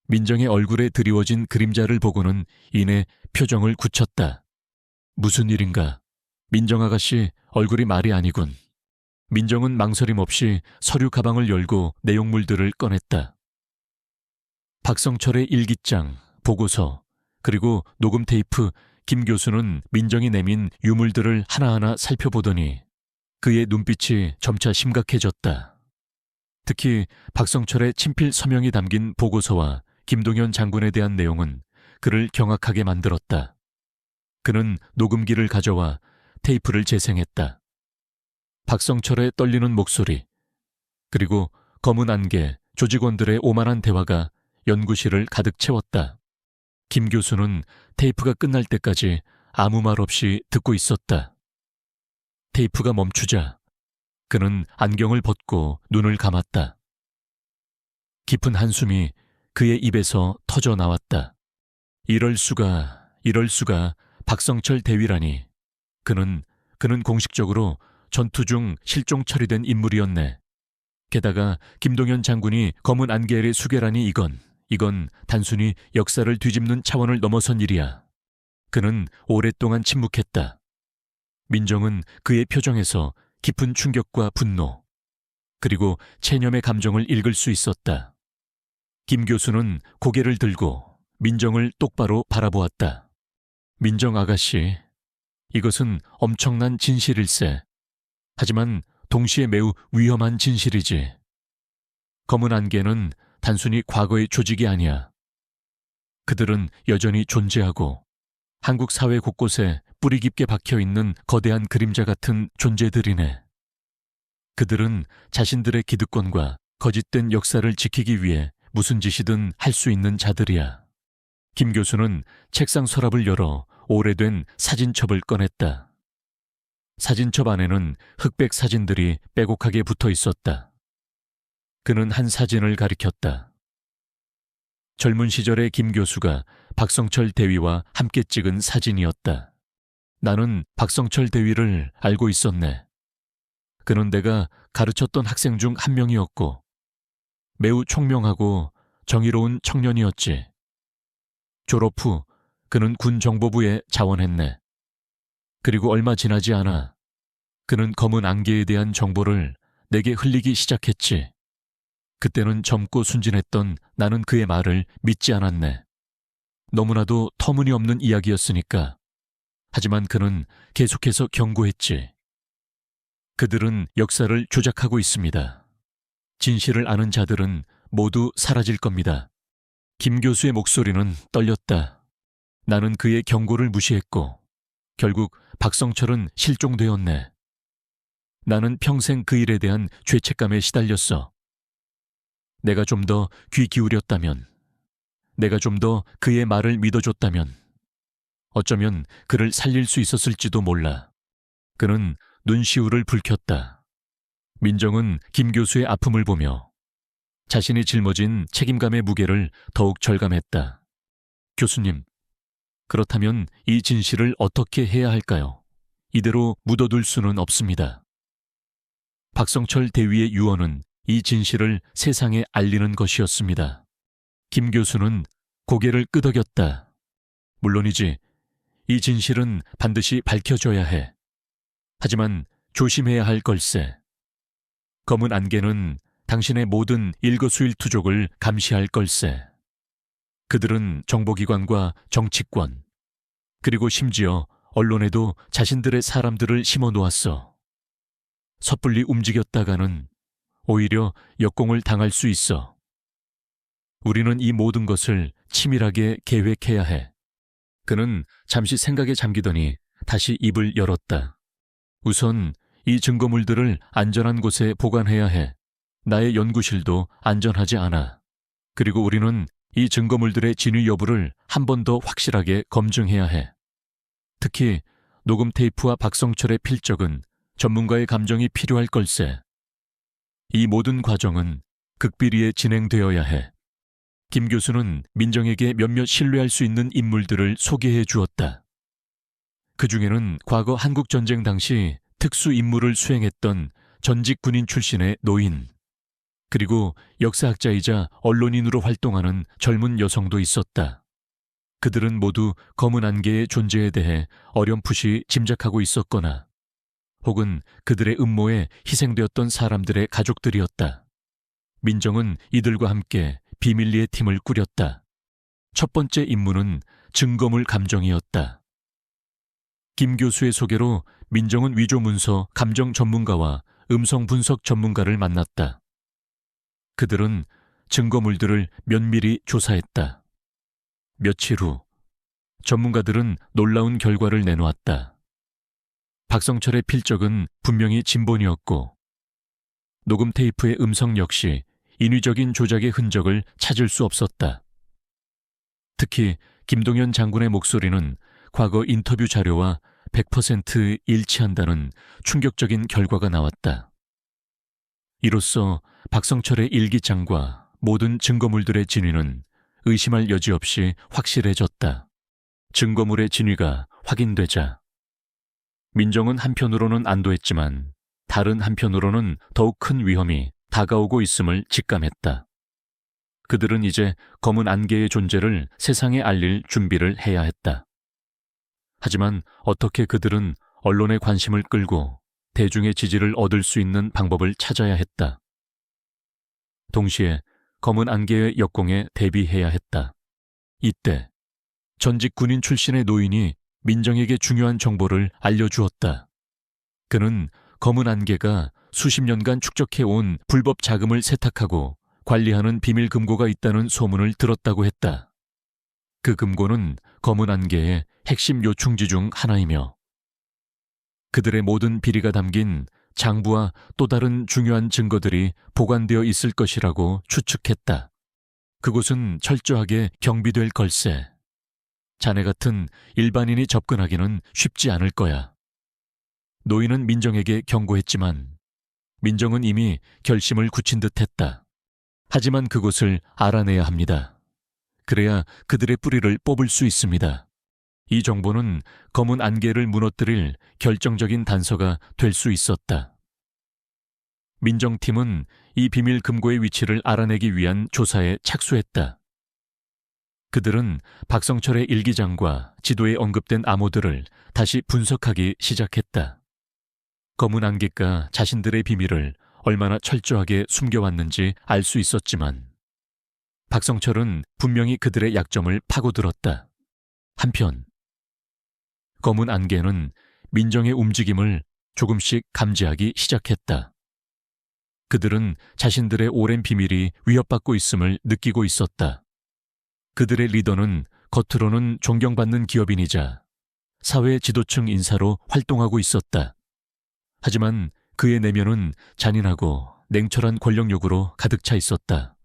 민정의 얼굴에 드리워진 그림자를 보고는 이내 표정을 굳혔다. 무슨 일인가? 민정 아가씨 얼굴이 말이 아니군. 민정은 망설임 없이 서류 가방을 열고 내용물들을 꺼냈다. 박성철의 일기장, 보고서, 그리고 녹음 테이프, 김 교수는 민정이 내민 유물들을 하나하나 살펴보더니 그의 눈빛이 점차 심각해졌다. 특히 박성철의 친필 서명이 담긴 보고서와 김동현 장군에 대한 내용은 그를 경악하게 만들었다. 그는 녹음기를 가져와 테이프를 재생했다. 박성철의 떨리는 목소리, 그리고 검은 안개, 조직원들의 오만한 대화가 연구실을 가득 채웠다. 김 교수는 테이프가 끝날 때까지 아무 말 없이 듣고 있었다. 테이프가 멈추자 그는 안경을 벗고 눈을 감았다. 깊은 한숨이 그의 입에서 터져 나왔다. 이럴 수가, 박성철 대위라니. 그는 공식적으로 전투 중 실종 처리된 인물이었네. 게다가 김동현 장군이 검은 안개의 수괴라니 이건 단순히 역사를 뒤집는 차원을 넘어선 일이야. 그는 오랫동안 침묵했다. 민정은 그의 표정에서 깊은 충격과 분노, 그리고 체념의 감정을 읽을 수 있었다. 김 교수는 고개를 들고 민정을 똑바로 바라보았다. 민정 아가씨, 이것은 엄청난 진실일세. 하지만 동시에 매우 위험한 진실이지. 검은 안개는 단순히 과거의 조직이 아니야. 그들은 여전히 존재하고 한국 사회 곳곳에 뿌리 깊게 박혀있는 거대한 그림자 같은 존재들이네. 그들은 자신들의 기득권과 거짓된 역사를 지키기 위해 무슨 짓이든 할 수 있는 자들이야. 김 교수는 책상 서랍을 열어 오래된 사진첩을 꺼냈다. 사진첩 안에는 흑백 사진들이 빼곡하게 붙어 있었다. 그는 한 사진을 가리켰다. 젊은 시절의 김 교수가 박성철 대위와 함께 찍은 사진이었다. 나는 박성철 대위를 알고 있었네. 그는 내가 가르쳤던 학생 중 한 명이었고 매우 총명하고 정의로운 청년이었지. 졸업 후 그는 군 정보부에 자원했네. 그리고 얼마 지나지 않아 그는 검은 안개에 대한 정보를 내게 흘리기 시작했지. 그때는 젊고 순진했던 나는 그의 말을 믿지 않았네. 너무나도 터무니없는 이야기였으니까. 하지만 그는 계속해서 경고했지. 그들은 역사를 조작하고 있습니다. 진실을 아는 자들은 모두 사라질 겁니다. 김 교수의 목소리는 떨렸다. 나는 그의 경고를 무시했고 결국 박성철은 실종되었네. 나는 평생 그 일에 대한 죄책감에 시달렸어. 내가 좀 더 귀 기울였다면, 내가 좀 더 그의 말을 믿어줬다면 어쩌면 그를 살릴 수 있었을지도 몰라. 그는 눈시울을 붉혔다. 민정은 김 교수의 아픔을 보며 자신이 짊어진 책임감의 무게를 더욱 절감했다. 교수님, 그렇다면 이 진실을 어떻게 해야 할까요? 이대로 묻어둘 수는 없습니다. 박성철 대위의 유언은 이 진실을 세상에 알리는 것이었습니다. 김 교수는 고개를 끄덕였다. 물론이지, 이 진실은 반드시 밝혀져야 해. 하지만 조심해야 할 걸세. 검은 안개는 당신의 모든 일거수일투족을 감시할 걸세. 그들은 정보기관과 정치권, 그리고 심지어 언론에도 자신들의 사람들을 심어 놓았어. 섣불리 움직였다가는 오히려 역공을 당할 수 있어. 우리는 이 모든 것을 치밀하게 계획해야 해. 그는 잠시 생각에 잠기더니 다시 입을 열었다. 우선 이 증거물들을 안전한 곳에 보관해야 해. 나의 연구실도 안전하지 않아. 그리고 우리는 이 증거물들의 진위 여부를 한 번 더 확실하게 검증해야 해. 특히 녹음 테이프와 박성철의 필적은 전문가의 감정이 필요할 걸세. 이 모든 과정은 극비리에 진행되어야 해. 김 교수는 민정에게 몇몇 신뢰할 수 있는 인물들을 소개해 주었다. 그 중에는 과거 한국전쟁 당시 특수 임무를 수행했던 전직 군인 출신의 노인, 그리고 역사학자이자 언론인으로 활동하는 젊은 여성도 있었다. 그들은 모두 검은 안개의 존재에 대해 어렴풋이 짐작하고 있었거나 혹은 그들의 음모에 희생되었던 사람들의 가족들이었다. 민정은 이들과 함께 비밀리에 팀을 꾸렸다. 첫 번째 임무는 증거물 감정이었다. 김 교수의 소개로 민정은 위조 문서 감정 전문가와 음성 분석 전문가를 만났다. 그들은 증거물들을 면밀히 조사했다. 며칠 후 전문가들은 놀라운 결과를 내놓았다. 박성철의 필적은 분명히 진본이었고 녹음 테이프의 음성 역시 인위적인 조작의 흔적을 찾을 수 없었다. 특히 김동연 장군의 목소리는 과거 인터뷰 자료와 100% 일치한다는 충격적인 결과가 나왔다. 이로써 박성철의 일기장과 모든 증거물들의 진위는 의심할 여지 없이 확실해졌다. 증거물의 진위가 확인되자 민정은 한편으로는 안도했지만 다른 한편으로는 더욱 큰 위험이 다가오고 있음을 직감했다. 그들은 이제 검은 안개의 존재를 세상에 알릴 준비를 해야 했다. 하지만 어떻게 그들은 언론의 관심을 끌고 대중의 지지를 얻을 수 있는 방법을 찾아야 했다. 동시에 검은 안개의 역공에 대비해야 했다. 이때 전직 군인 출신의 노인이 민정에게 중요한 정보를 알려주었다. 그는 검은 안개가 수십 년간 축적해온 불법 자금을 세탁하고 관리하는 비밀 금고가 있다는 소문을 들었다고 했다. 그 금고는 검은 안개의 핵심 요충지 중 하나이며 그들의 모든 비리가 담긴 장부와 또 다른 중요한 증거들이 보관되어 있을 것이라고 추측했다. 그곳은 철저하게 경비될 걸세. 자네 같은 일반인이 접근하기는 쉽지 않을 거야. 노인은 민정에게 경고했지만 민정은 이미 결심을 굳힌 듯했다. 하지만 그곳을 알아내야 합니다. 그래야 그들의 뿌리를 뽑을 수 있습니다. 이 정보는 검은 안개를 무너뜨릴 결정적인 단서가 될 수 있었다. 민정팀은 이 비밀 금고의 위치를 알아내기 위한 조사에 착수했다. 그들은 박성철의 일기장과 지도에 언급된 암호들을 다시 분석하기 시작했다. 검은 안개가 자신들의 비밀을 얼마나 철저하게 숨겨왔는지 알 수 있었지만 박성철은 분명히 그들의 약점을 파고들었다. 한편 검은 안개는 민정의 움직임을 조금씩 감지하기 시작했다. 그들은 자신들의 오랜 비밀이 위협받고 있음을 느끼고 있었다. 그들의 리더는 겉으로는 존경받는 기업인이자 사회 지도층 인사로 활동하고 있었다. 하지만 그의 내면은 잔인하고 냉철한 권력욕으로 가득 차 있었다.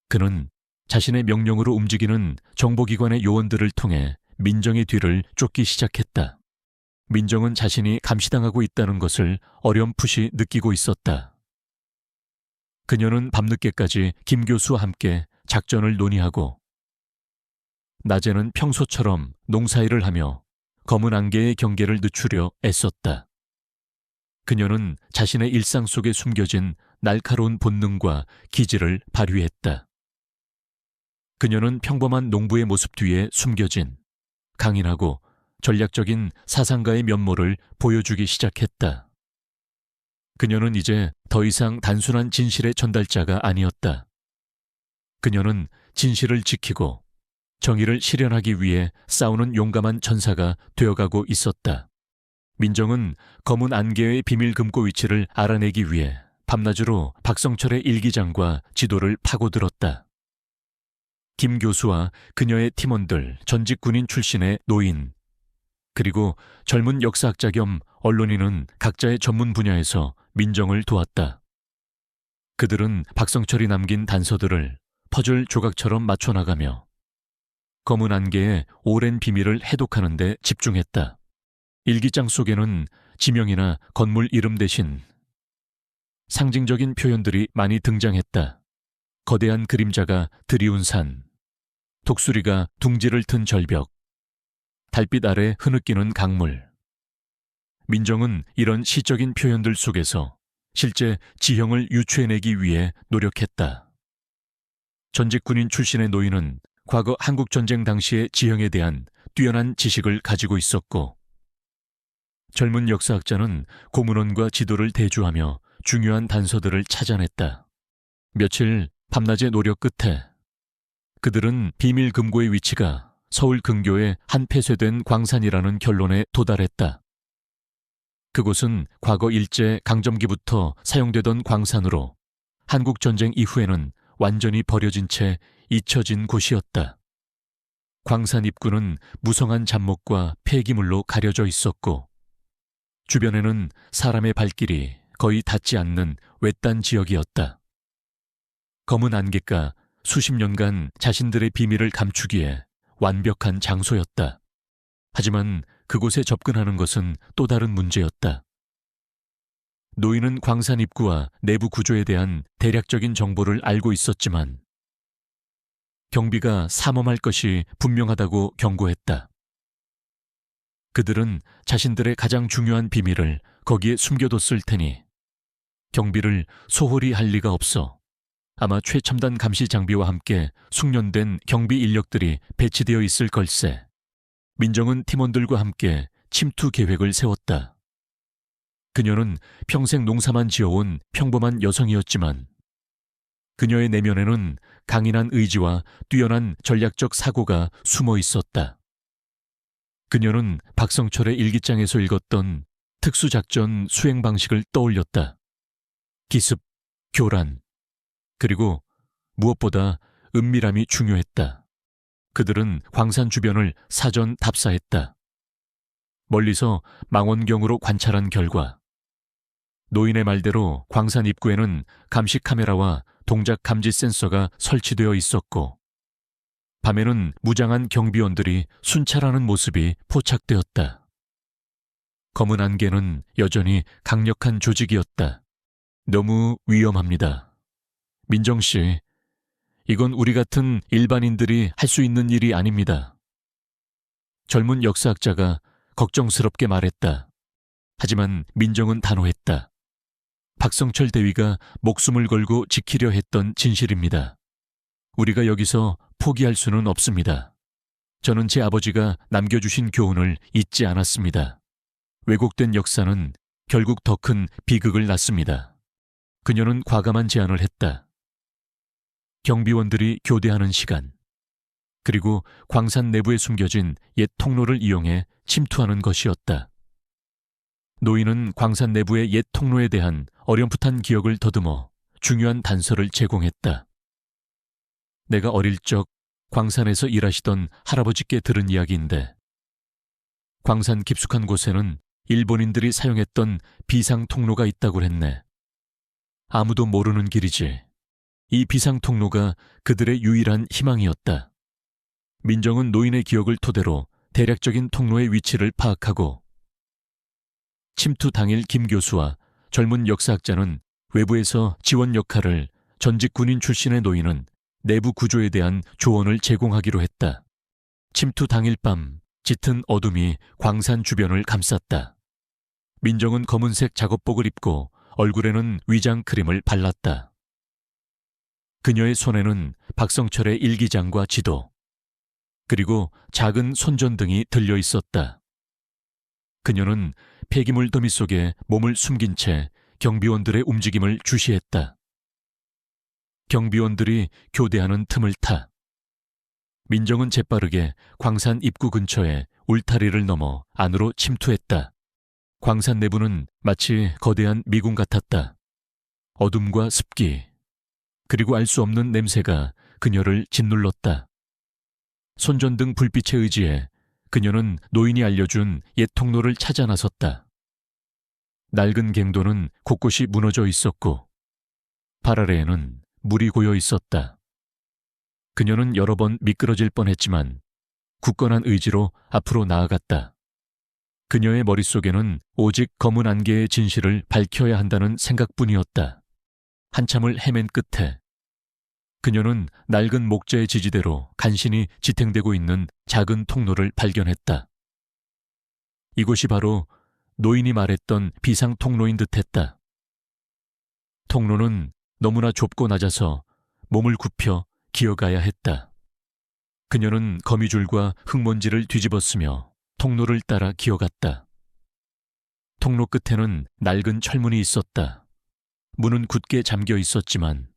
그는 자신의 명령으로 움직이는 정보기관의 요원들을 통해 민정의 뒤를 쫓기 시작했다. 민정은 자신이 감시당하고 있다는 것을 어렴풋이 느끼고 있었다. 그녀는 밤늦게까지 김 교수와 함께 작전을 논의하고 낮에는 평소처럼 농사일을 하며 검은 안개의 경계를 늦추려 애썼다. 그녀는 자신의 일상 속에 숨겨진 날카로운 본능과 기질을 발휘했다. 그녀는 평범한 농부의 모습 뒤에 숨겨진 강인하고 전략적인 사상가의 면모를 보여주기 시작했다. 그녀는 이제 더 이상 단순한 진실의 전달자가 아니었다. 그녀는 진실을 지키고 정의를 실현하기 위해 싸우는 용감한 전사가 되어가고 있었다. 민정은 검은 안개의 비밀 금고 위치를 알아내기 위해 밤낮으로 박성철의 일기장과 지도를 파고들었다. 김 교수와 그녀의 팀원들, 전직 군인 출신의 노인, 그리고 젊은 역사학자 겸 언론인은 각자의 전문 분야에서 민정을 도왔다. 그들은 박성철이 남긴 단서들을 퍼즐 조각처럼 맞춰나가며 검은 안개의 오랜 비밀을 해독하는 데 집중했다. 일기장 속에는 지명이나 건물 이름 대신 상징적인 표현들이 많이 등장했다. 거대한 그림자가 드리운 산, 독수리가 둥지를 튼 절벽, 달빛 아래 흐느끼는 강물. 민정은 이런 시적인 표현들 속에서 실제 지형을 유추해내기 위해 노력했다. 전직 군인 출신의 노인은 과거 한국전쟁 당시의 지형에 대한 뛰어난 지식을 가지고 있었고 젊은 역사학자는 고문원과 지도를 대조하며 중요한 단서들을 찾아냈다. 며칠 밤낮의 노력 끝에 그들은 비밀 금고의 위치가 서울 근교의 한 폐쇄된 광산이라는 결론에 도달했다. 그곳은 과거 일제 강점기부터 사용되던 광산으로 한국전쟁 이후에는 완전히 버려진 채 잊혀진 곳이었다. 광산 입구는 무성한 잡목과 폐기물로 가려져 있었고 주변에는 사람의 발길이 거의 닿지 않는 외딴 지역이었다. 검은 안개가 수십 년간 자신들의 비밀을 감추기에 완벽한 장소였다. 하지만 그곳에 접근하는 것은 또 다른 문제였다. 노인은 광산 입구와 내부 구조에 대한 대략적인 정보를 알고 있었지만 경비가 삼엄할 것이 분명하다고 경고했다. 그들은 자신들의 가장 중요한 비밀을 거기에 숨겨뒀을 테니 경비를 소홀히 할 리가 없어 아마 최첨단 감시 장비와 함께 숙련된 경비 인력들이 배치되어 있을 걸세. 민정은 팀원들과 함께 침투 계획을 세웠다. 그녀는 평생 농사만 지어온 평범한 여성이었지만 그녀의 내면에는 강인한 의지와 뛰어난 전략적 사고가 숨어 있었다. 그녀는 박성철의 일기장에서 읽었던 특수작전 수행 방식을 떠올렸다. 기습, 교란, 그리고 무엇보다 은밀함이 중요했다. 그들은 광산 주변을 사전 답사했다. 멀리서 망원경으로 관찰한 결과 노인의 말대로 광산 입구에는 감시 카메라와 동작 감지 센서가 설치되어 있었고 밤에는 무장한 경비원들이 순찰하는 모습이 포착되었다. 검은 안개는 여전히 강력한 조직이었다. 너무 위험합니다. 민정 씨, 이건 우리 같은 일반인들이 할 수 있는 일이 아닙니다. 젊은 역사학자가 걱정스럽게 말했다. 하지만 민정은 단호했다. 박성철 대위가 목숨을 걸고 지키려 했던 진실입니다. 우리가 여기서 포기할 수는 없습니다. 저는 제 아버지가 남겨주신 교훈을 잊지 않았습니다. 왜곡된 역사는 결국 더 큰 비극을 낳습니다. 그녀는 과감한 제안을 했다. 경비원들이 교대하는 시간, 그리고 광산 내부에 숨겨진 옛 통로를 이용해 침투하는 것이었다. 노인은 광산 내부의 옛 통로에 대한 어렴풋한 기억을 더듬어 중요한 단서를 제공했다. 내가 어릴 적 광산에서 일하시던 할아버지께 들은 이야기인데 광산 깊숙한 곳에는 일본인들이 사용했던 비상 통로가 있다고 했네. 아무도 모르는 길이지. 이 비상 통로가 그들의 유일한 희망이었다. 민정은 노인의 기억을 토대로 대략적인 통로의 위치를 파악하고 침투 당일 김 교수와 젊은 역사학자는 외부에서 지원 역할을, 전직 군인 출신의 노인은 내부 구조에 대한 조언을 제공하기로 했다. 침투 당일 밤 짙은 어둠이 광산 주변을 감쌌다. 민정은 검은색 작업복을 입고 얼굴에는 위장 크림을 발랐다. 그녀의 손에는 박성철의 일기장과 지도, 그리고 작은 손전등이 들려 있었다. 그녀는 폐기물 더미 속에 몸을 숨긴 채 경비원들의 움직임을 주시했다. 경비원들이 교대하는 틈을 타 민정은 재빠르게 광산 입구 근처에 울타리를 넘어 안으로 침투했다. 광산 내부는 마치 거대한 미궁 같았다. 어둠과 습기, 그리고 알 수 없는 냄새가 그녀를 짓눌렀다. 손전등 불빛에 의지해 그녀는 노인이 알려준 옛 통로를 찾아 나섰다. 낡은 갱도는 곳곳이 무너져 있었고 발 아래에는 물이 고여 있었다. 그녀는 여러 번 미끄러질 뻔했지만 굳건한 의지로 앞으로 나아갔다. 그녀의 머릿속에는 오직 검은 안개의 진실을 밝혀야 한다는 생각뿐이었다. 한참을 헤맨 끝에 그녀는 낡은 목재의 지지대로 간신히 지탱되고 있는 작은 통로를 발견했다. 이곳이 바로 노인이 말했던 비상 통로인 듯했다. 통로는 너무나 좁고 낮아서 몸을 굽혀 기어가야 했다. 그녀는 거미줄과 흙먼지를 뒤집었으며 통로를 따라 기어갔다. 통로 끝에는 낡은 철문이 있었다. 문은 굳게 잠겨 있었지만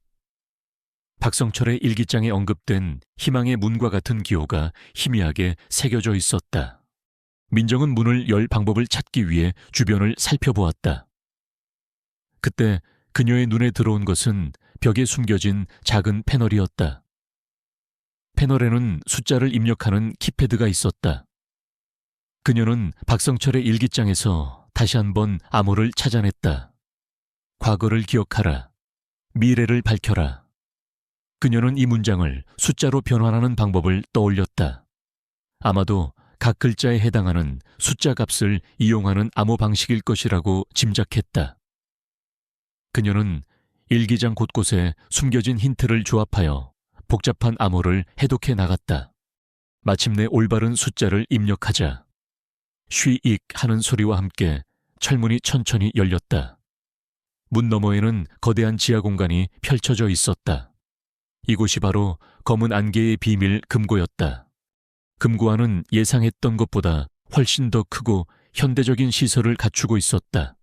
박성철의 일기장에 언급된 희망의 문과 같은 기호가 희미하게 새겨져 있었다. 민정은 문을 열 방법을 찾기 위해 주변을 살펴보았다. 그때 그녀의 눈에 들어온 것은 벽에 숨겨진 작은 패널이었다. 패널에는 숫자를 입력하는 키패드가 있었다. 그녀는 박성철의 일기장에서 다시 한번 암호를 찾아냈다. 과거를 기억하라. 미래를 밝혀라. 그녀는 이 문장을 숫자로 변환하는 방법을 떠올렸다. 아마도 각 글자에 해당하는 숫자 값을 이용하는 암호 방식일 것이라고 짐작했다. 그녀는 일기장 곳곳에 숨겨진 힌트를 조합하여 복잡한 암호를 해독해 나갔다. 마침내 올바른 숫자를 입력하자 쉬익 하는 소리와 함께 철문이 천천히 열렸다. 문 너머에는 거대한 지하 공간이 펼쳐져 있었다. 이곳이 바로 검은 안개의 비밀 금고였다. 금고 안은 예상했던 것보다 훨씬 더 크고 현대적인 시설을 갖추고 있었다.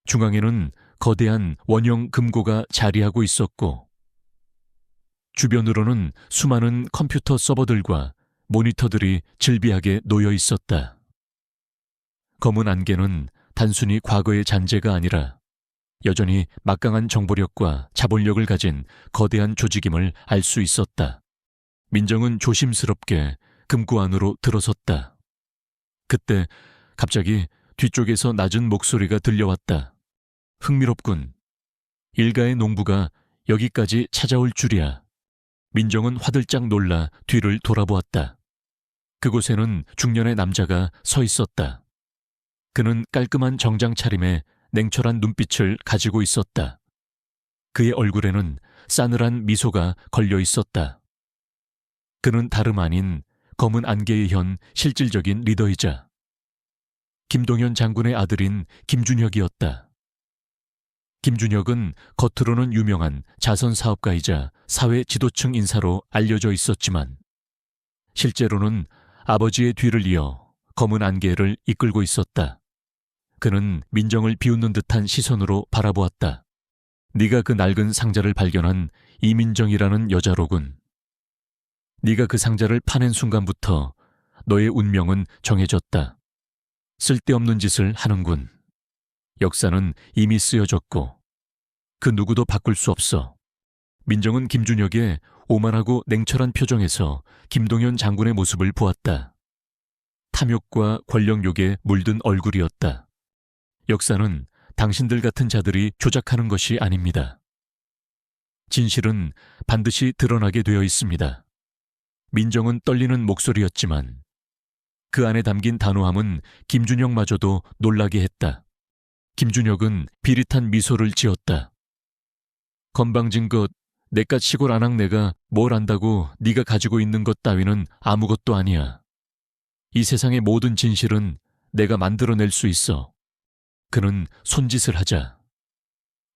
중앙에는 거대한 원형 금고가 자리하고 있었고 주변으로는 수많은 컴퓨터 서버들과 모니터들이 질비하게 놓여 있었다. 검은 안개는 단순히 과거의 잔재가 아니라 여전히 막강한 정보력과 자본력을 가진 거대한 조직임을 알 수 있었다. 민정은 조심스럽게 금고 안으로 들어섰다. 그때 갑자기 뒤쪽에서 낮은 목소리가 들려왔다. 흥미롭군. 일가의 농부가 여기까지 찾아올 줄이야. 민정은 화들짝 놀라 뒤를 돌아보았다. 그곳에는 중년의 남자가 서 있었다. 그는 깔끔한 정장 차림에 냉철한 눈빛을 가지고 있었다. 그의 얼굴에는 싸늘한 미소가 걸려 있었다. 그는 다름 아닌 검은 안개의 현 실질적인 리더이자 김동현 장군의 아들인 김준혁이었다. 김준혁은 겉으로는 유명한 자선사업가이자 사회 지도층 인사로 알려져 있었지만 실제로는 아버지의 뒤를 이어 검은 안개를 이끌고 있었다. 그는 민정을 비웃는 듯한 시선으로 바라보았다. 네가 그 낡은 상자를 발견한 이민정이라는 여자로군. 네가 그 상자를 파낸 순간부터 너의 운명은 정해졌다. 쓸데없는 짓을 하는군. 역사는 이미 쓰여졌고 그 누구도 바꿀 수 없어. 민정은 김준혁의 오만하고 냉철한 표정에서 김동현 장군의 모습을 보았다. 탐욕과 권력욕에 물든 얼굴이었다. 역사는 당신들 같은 자들이 조작하는 것이 아닙니다. 진실은 반드시 드러나게 되어 있습니다. 민정은 떨리는 목소리였지만 그 안에 담긴 단호함은 김준혁마저도 놀라게 했다. 김준혁은 비릿한 미소를 지었다. 건방진 것, 내깟 시골 아낙네가 뭘 안다고 네가 가지고 있는 것 따위는 아무것도 아니야. 이 세상의 모든 진실은 내가 만들어낼 수 있어. 그는 손짓을 하자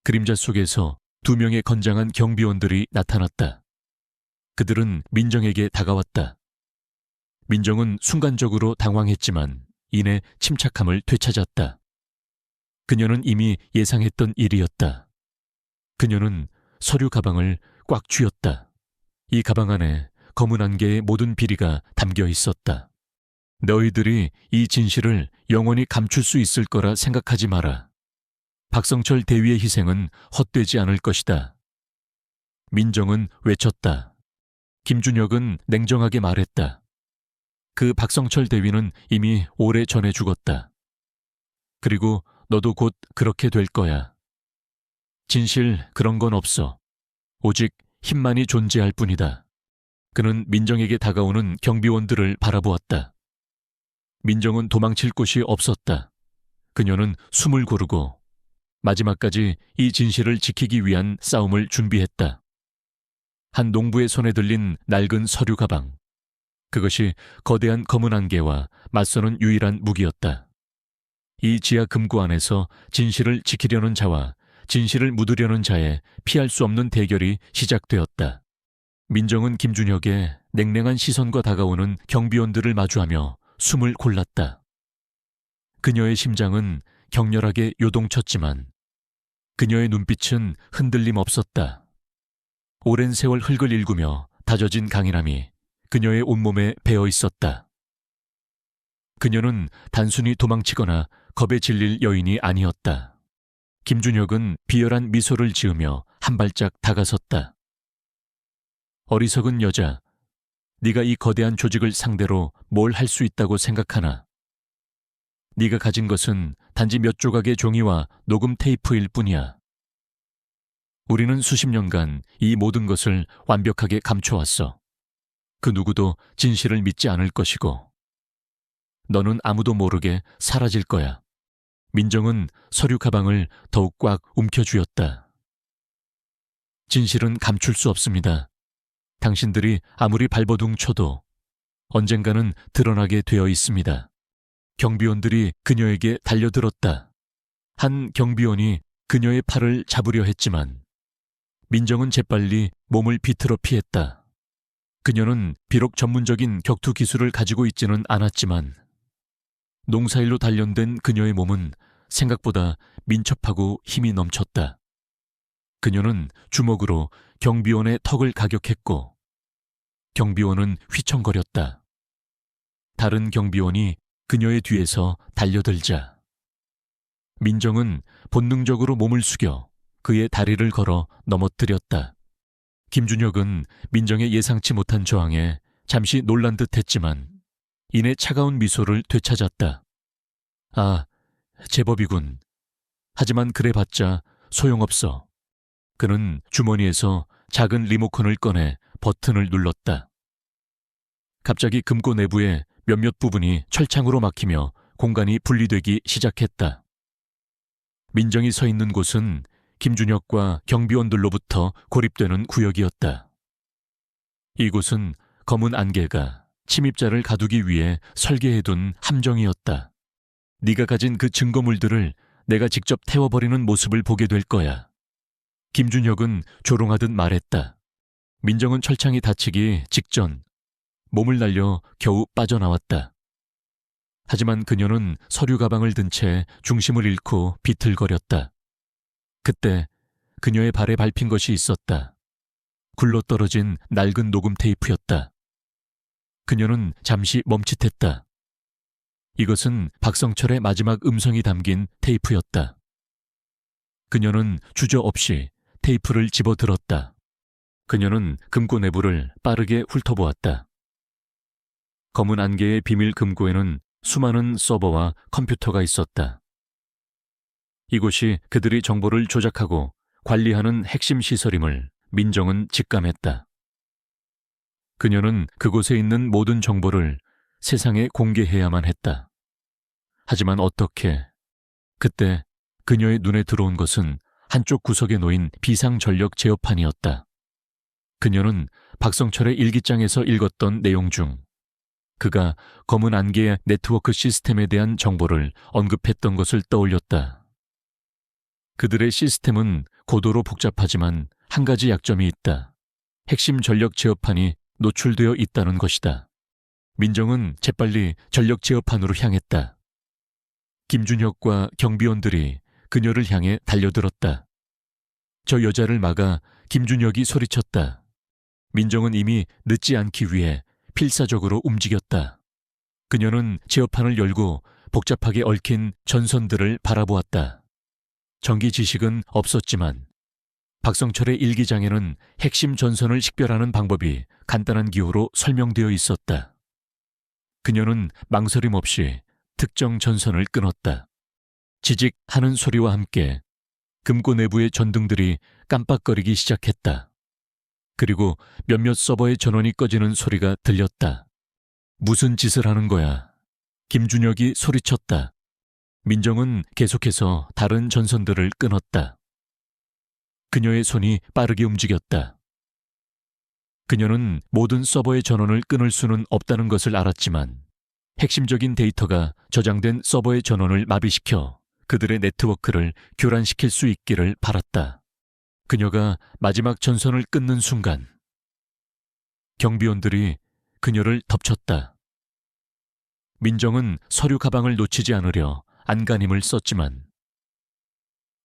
그림자 속에서 2명의 건장한 경비원들이 나타났다. 그들은 민정에게 다가왔다. 민정은 순간적으로 당황했지만 이내 침착함을 되찾았다. 그녀는 이미 예상했던 일이었다. 그녀는 서류 가방을 꽉 쥐었다. 이 가방 안에 검은 안개의 모든 비리가 담겨 있었다. 너희들이 이 진실을 영원히 감출 수 있을 거라 생각하지 마라. 박성철 대위의 희생은 헛되지 않을 것이다. 민정은 외쳤다. 김준혁은 냉정하게 말했다. 그 박성철 대위는 이미 오래전에 죽었다. 그리고 너도 곧 그렇게 될 거야. 진실 그런 건 없어. 오직 힘만이 존재할 뿐이다. 그는 민정에게 다가오는 경비원들을 바라보았다. 민정은 도망칠 곳이 없었다. 그녀는 숨을 고르고 마지막까지 이 진실을 지키기 위한 싸움을 준비했다. 한 농부의 손에 들린 낡은 서류 가방. 그것이 거대한 검은 안개와 맞서는 유일한 무기였다. 이 지하 금고 안에서 진실을 지키려는 자와 진실을 묻으려는 자의 피할 수 없는 대결이 시작되었다. 민정은 김준혁의 냉랭한 시선과 다가오는 경비원들을 마주하며 숨을 골랐다. 그녀의 심장은 격렬하게 요동쳤지만 그녀의 눈빛은 흔들림 없었다. 오랜 세월 흙을 일구며 다져진 강인함이 그녀의 온몸에 배어 있었다. 그녀는 단순히 도망치거나 겁에 질릴 여인이 아니었다. 김준혁은 비열한 미소를 지으며 한 발짝 다가섰다. 어리석은 여자, 네가 이 거대한 조직을 상대로 뭘 할 수 있다고 생각하나? 네가 가진 것은 단지 몇 조각의 종이와 녹음 테이프일 뿐이야. 우리는 수십 년간 이 모든 것을 완벽하게 감춰왔어. 그 누구도 진실을 믿지 않을 것이고 너는 아무도 모르게 사라질 거야. 민정은 서류 가방을 더욱 꽉 움켜쥐었다. 진실은 감출 수 없습니다. 당신들이 아무리 발버둥 쳐도 언젠가는 드러나게 되어 있습니다. 경비원들이 그녀에게 달려들었다. 한 경비원이 그녀의 팔을 잡으려 했지만 민정은 재빨리 몸을 비틀어 피했다. 그녀는 비록 전문적인 격투 기술을 가지고 있지는 않았지만 농사일로 단련된 그녀의 몸은 생각보다 민첩하고 힘이 넘쳤다. 그녀는 주먹으로 경비원의 턱을 가격했고 경비원은 휘청거렸다. 다른 경비원이 그녀의 뒤에서 달려들자 민정은 본능적으로 몸을 숙여 그의 다리를 걸어 넘어뜨렸다. 김준혁은 민정의 예상치 못한 저항에 잠시 놀란 듯 했지만 이내 차가운 미소를 되찾았다. 아, 제법이군. 하지만 그래봤자 소용없어. 그는 주머니에서 작은 리모컨을 꺼내 버튼을 눌렀다. 갑자기 금고 내부의 몇몇 부분이 철창으로 막히며 공간이 분리되기 시작했다. 민정이 서 있는 곳은 김준혁과 경비원들로부터 고립되는 구역이었다. 이곳은 검은 안개가 침입자를 가두기 위해 설계해둔 함정이었다. 네가 가진 그 증거물들을 내가 직접 태워버리는 모습을 보게 될 거야. 김준혁은 조롱하듯 말했다. 민정은 철창이 닫히기 직전 몸을 날려 겨우 빠져나왔다. 하지만 그녀는 서류 가방을 든 채 중심을 잃고 비틀거렸다. 그때 그녀의 발에 밟힌 것이 있었다. 굴러떨어진 낡은 녹음 테이프였다. 그녀는 잠시 멈칫했다. 이것은 박성철의 마지막 음성이 담긴 테이프였다. 그녀는 주저없이 테이프를 집어들었다. 그녀는 금고 내부를 빠르게 훑어보았다. 검은 안개의 비밀 금고에는 수많은 서버와 컴퓨터가 있었다. 이곳이 그들이 정보를 조작하고 관리하는 핵심 시설임을 민정은 직감했다. 그녀는 그곳에 있는 모든 정보를 세상에 공개해야만 했다. 하지만 어떻게? 그때 그녀의 눈에 들어온 것은 한쪽 구석에 놓인 비상전력 제어판이었다. 그녀는 박성철의 일기장에서 읽었던 내용 중 그가 검은 안개의 네트워크 시스템에 대한 정보를 언급했던 것을 떠올렸다. 그들의 시스템은 고도로 복잡하지만 한 가지 약점이 있다. 핵심 전력 제어판이 노출되어 있다는 것이다. 민정은 재빨리 전력 제어판으로 향했다. 김준혁과 경비원들이 그녀를 향해 달려들었다. 저 여자를 막아 김준혁이 소리쳤다. 민정은 이미 늦지 않기 위해 필사적으로 움직였다. 그녀는 제어판을 열고 복잡하게 얽힌 전선들을 바라보았다. 전기 지식은 없었지만 박성철의 일기장에는 핵심 전선을 식별하는 방법이 간단한 기호로 설명되어 있었다. 그녀는 망설임 없이 특정 전선을 끊었다. 지직 하는 소리와 함께 금고 내부의 전등들이 깜빡거리기 시작했다. 그리고 몇몇 서버의 전원이 꺼지는 소리가 들렸다. 무슨 짓을 하는 거야? 김준혁이 소리쳤다. 민정은 계속해서 다른 전선들을 끊었다. 그녀의 손이 빠르게 움직였다. 그녀는 모든 서버의 전원을 끊을 수는 없다는 것을 알았지만 핵심적인 데이터가 저장된 서버의 전원을 마비시켜 그들의 네트워크를 교란시킬 수 있기를 바랐다. 그녀가 마지막 전선을 끊는 순간 경비원들이 그녀를 덮쳤다. 민정은 서류 가방을 놓치지 않으려 안간힘을 썼지만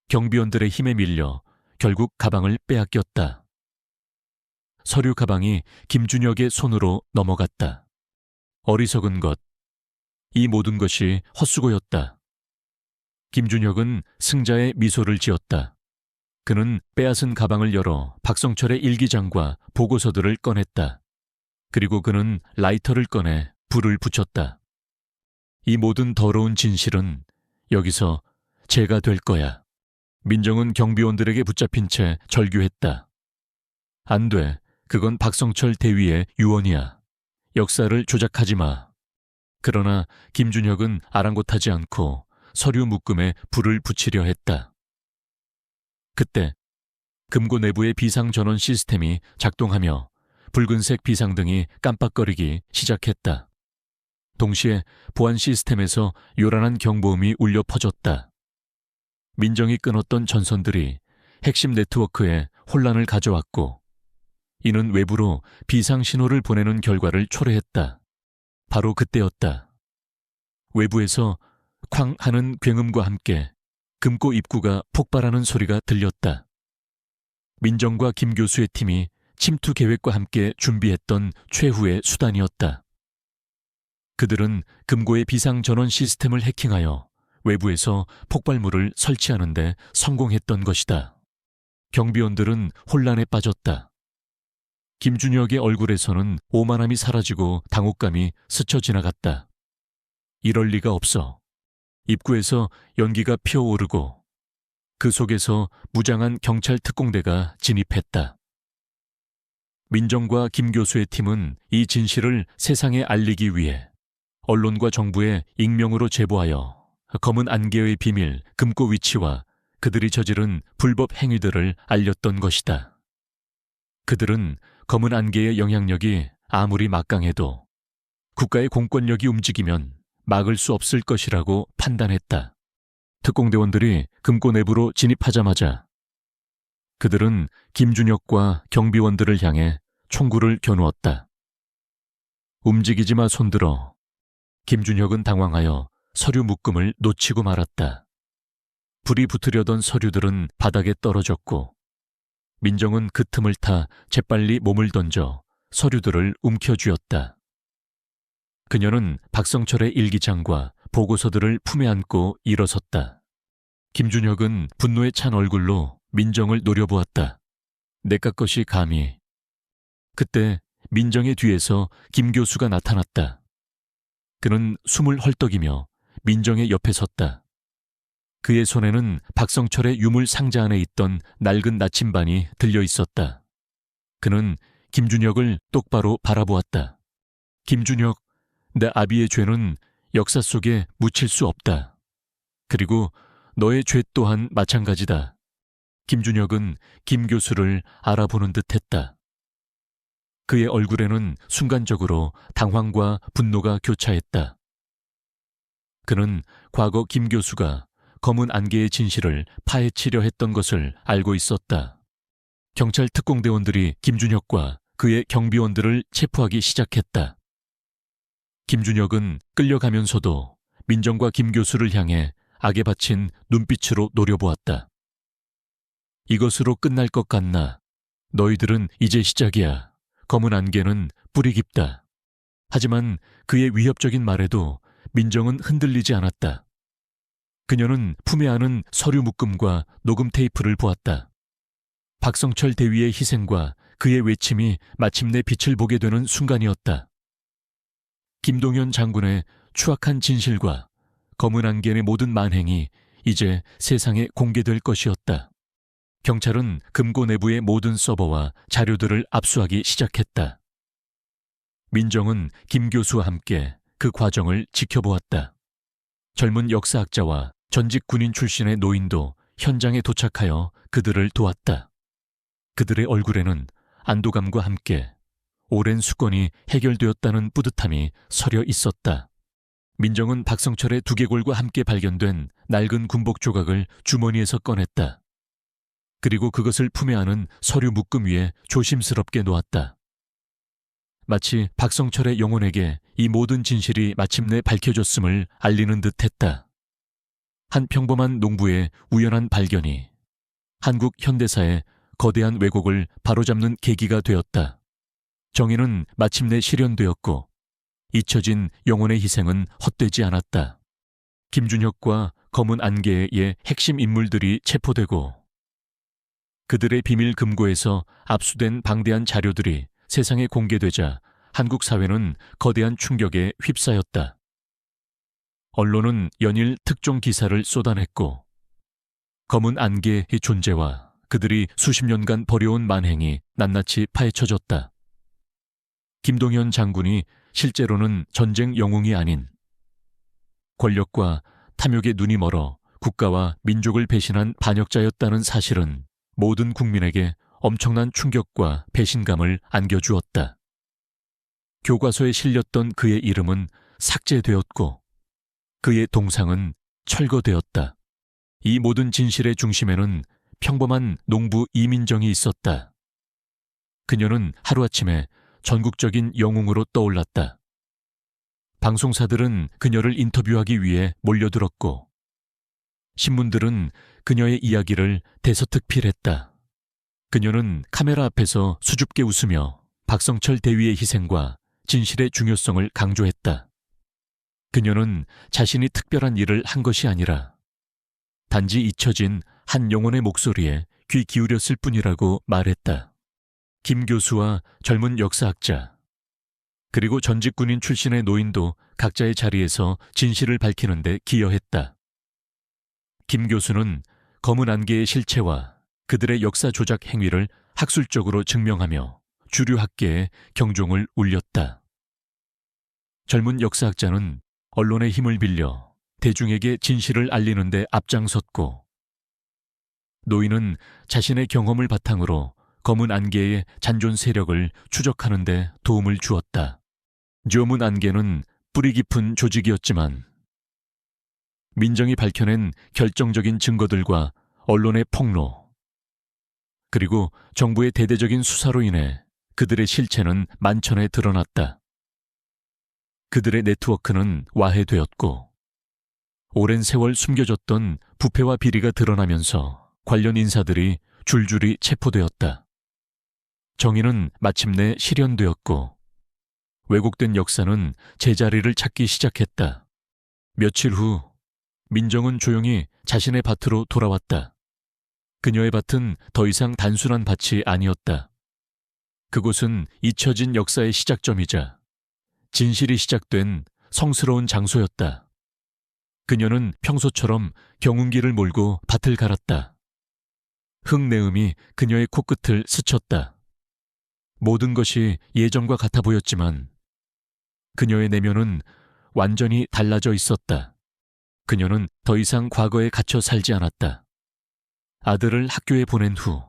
경비원들의 힘에 밀려 결국 가방을 빼앗겼다. 서류 가방이 김준혁의 손으로 넘어갔다. 어리석은 것. 이 모든 것이 헛수고였다. 김준혁은 승자의 미소를 지었다. 그는 빼앗은 가방을 열어 박성철의 일기장과 보고서들을 꺼냈다. 그리고 그는 라이터를 꺼내 불을 붙였다. 이 모든 더러운 진실은 여기서 죄가 될 거야. 민정은 경비원들에게 붙잡힌 채 절규했다. 안 돼. 그건 박성철 대위의 유언이야. 역사를 조작하지 마. 그러나 김준혁은 아랑곳하지 않고 서류 묶음에 불을 붙이려 했다. 그때 금고 내부의 비상전원 시스템이 작동하며 붉은색 비상등이 깜빡거리기 시작했다. 동시에 보안 시스템에서 요란한 경보음이 울려 퍼졌다. 민정이 끊었던 전선들이 핵심 네트워크에 혼란을 가져왔고 이는 외부로 비상신호를 보내는 결과를 초래했다. 바로 그때였다. 외부에서 쾅 하는 굉음과 함께 금고 입구가 폭발하는 소리가 들렸다. 민정과 김 교수의 팀이 침투 계획과 함께 준비했던 최후의 수단이었다. 그들은 금고의 비상전원 시스템을 해킹하여 외부에서 폭발물을 설치하는 데 성공했던 것이다. 경비원들은 혼란에 빠졌다. 김준혁의 얼굴에서는 오만함이 사라지고 당혹감이 스쳐 지나갔다. 이럴 리가 없어. 입구에서 연기가 피어오르고 그 속에서 무장한 경찰 특공대가 진입했다. 민정과 김 교수의 팀은 이 진실을 세상에 알리기 위해 언론과 정부에 익명으로 제보하여 검은 안개의 비밀, 금고 위치와 그들이 저지른 불법 행위들을 알렸던 것이다. 그들은 검은 안개의 영향력이 아무리 막강해도 국가의 공권력이 움직이면 막을 수 없을 것이라고 판단했다. 특공대원들이 금고 내부로 진입하자마자 그들은 김준혁과 경비원들을 향해 총구를 겨누었다. 움직이지 마, 손들어. 김준혁은 당황하여 서류 묶음을 놓치고 말았다. 불이 붙으려던 서류들은 바닥에 떨어졌고 민정은 그 틈을 타 재빨리 몸을 던져 서류들을 움켜쥐었다. 그녀는 박성철의 일기장과 보고서들을 품에 안고 일어섰다. 김준혁은 분노에 찬 얼굴로 민정을 노려보았다. 내깟 것이 감히. 그때 민정의 뒤에서 김 교수가 나타났다. 그는 숨을 헐떡이며 민정의 옆에 섰다. 그의 손에는 박성철의 유물 상자 안에 있던 낡은 나침반이 들려 있었다. 그는 김준혁을 똑바로 바라보았다. 김준혁, 내 아비의 죄는 역사 속에 묻힐 수 없다. 그리고 너의 죄 또한 마찬가지다. 김준혁은 김 교수를 알아보는 듯 했다. 그의 얼굴에는 순간적으로 당황과 분노가 교차했다. 그는 과거 김 교수가 검은 안개의 진실을 파헤치려 했던 것을 알고 있었다. 경찰 특공대원들이 김준혁과 그의 경비원들을 체포하기 시작했다. 김준혁은 끌려가면서도 민정과 김 교수를 향해 악에 바친 눈빛으로 노려보았다. 이것으로 끝날 것 같나? 너희들은 이제 시작이야. 검은 안개는 뿌리 깊다. 하지만 그의 위협적인 말에도 민정은 흔들리지 않았다. 그녀는 품에 안은 서류 묶음과 녹음 테이프를 보았다. 박성철 대위의 희생과 그의 외침이 마침내 빛을 보게 되는 순간이었다. 김동연 장군의 추악한 진실과 검은 안개의 모든 만행이 이제 세상에 공개될 것이었다. 경찰은 금고 내부의 모든 서버와 자료들을 압수하기 시작했다. 민정은 김 교수와 함께 그 과정을 지켜보았다. 젊은 역사학자와 전직 군인 출신의 노인도 현장에 도착하여 그들을 도왔다. 그들의 얼굴에는 안도감과 함께 오랜 수건이 해결되었다는 뿌듯함이 서려 있었다. 민정은 박성철의 두개골과 함께 발견된 낡은 군복 조각을 주머니에서 꺼냈다. 그리고 그것을 품에 안은 서류 묶음 위에 조심스럽게 놓았다. 마치 박성철의 영혼에게 이 모든 진실이 마침내 밝혀졌음을 알리는 듯했다. 한 평범한 농부의 우연한 발견이 한국 현대사에 거대한 왜곡을 바로잡는 계기가 되었다. 정의는 마침내 실현되었고 잊혀진 영혼의 희생은 헛되지 않았다. 김준혁과 검은 안개의 핵심 인물들이 체포되고 그들의 비밀 금고에서 압수된 방대한 자료들이 세상에 공개되자 한국 사회는 거대한 충격에 휩싸였다. 언론은 연일 특종 기사를 쏟아냈고 검은 안개의 존재와 그들이 수십 년간 벌여온 만행이 낱낱이 파헤쳐졌다. 김동연 장군이 실제로는 전쟁 영웅이 아닌 권력과 탐욕에 눈이 멀어 국가와 민족을 배신한 반역자였다는 사실은 모든 국민에게 엄청난 충격과 배신감을 안겨주었다. 교과서에 실렸던 그의 이름은 삭제되었고 그의 동상은 철거되었다. 이 모든 진실의 중심에는 평범한 농부 이민정이 있었다. 그녀는 하루아침에 전국적인 영웅으로 떠올랐다. 방송사들은 그녀를 인터뷰하기 위해 몰려들었고 신문들은 그녀의 이야기를 대서특필했다. 그녀는 카메라 앞에서 수줍게 웃으며 박성철 대위의 희생과 진실의 중요성을 강조했다. 그녀는 자신이 특별한 일을 한 것이 아니라 단지 잊혀진 한 영혼의 목소리에 귀 기울였을 뿐이라고 말했다. 김 교수와 젊은 역사학자 그리고 전직 군인 출신의 노인도 각자의 자리에서 진실을 밝히는 데 기여했다. 김 교수는 검은 안개의 실체와 그들의 역사 조작 행위를 학술적으로 증명하며 주류 학계에 경종을 울렸다. 젊은 역사학자는 언론의 힘을 빌려 대중에게 진실을 알리는 데 앞장섰고 노인은 자신의 경험을 바탕으로 검은 안개의 잔존 세력을 추적하는 데 도움을 주었다. 검은 안개는 뿌리 깊은 조직이었지만 민정이 밝혀낸 결정적인 증거들과 언론의 폭로 그리고 정부의 대대적인 수사로 인해 그들의 실체는 만천에 드러났다. 그들의 네트워크는 와해되었고 오랜 세월 숨겨졌던 부패와 비리가 드러나면서 관련 인사들이 줄줄이 체포되었다. 정의는 마침내 실현되었고 왜곡된 역사는 제자리를 찾기 시작했다. 며칠 후 민정은 조용히 자신의 밭으로 돌아왔다. 그녀의 밭은 더 이상 단순한 밭이 아니었다. 그곳은 잊혀진 역사의 시작점이자 진실이 시작된 성스러운 장소였다. 그녀는 평소처럼 경운기를 몰고 밭을 갈았다. 흙내음이 그녀의 코끝을 스쳤다. 모든 것이 예전과 같아 보였지만 그녀의 내면은 완전히 달라져 있었다. 그녀는 더 이상 과거에 갇혀 살지 않았다. 아들을 학교에 보낸 후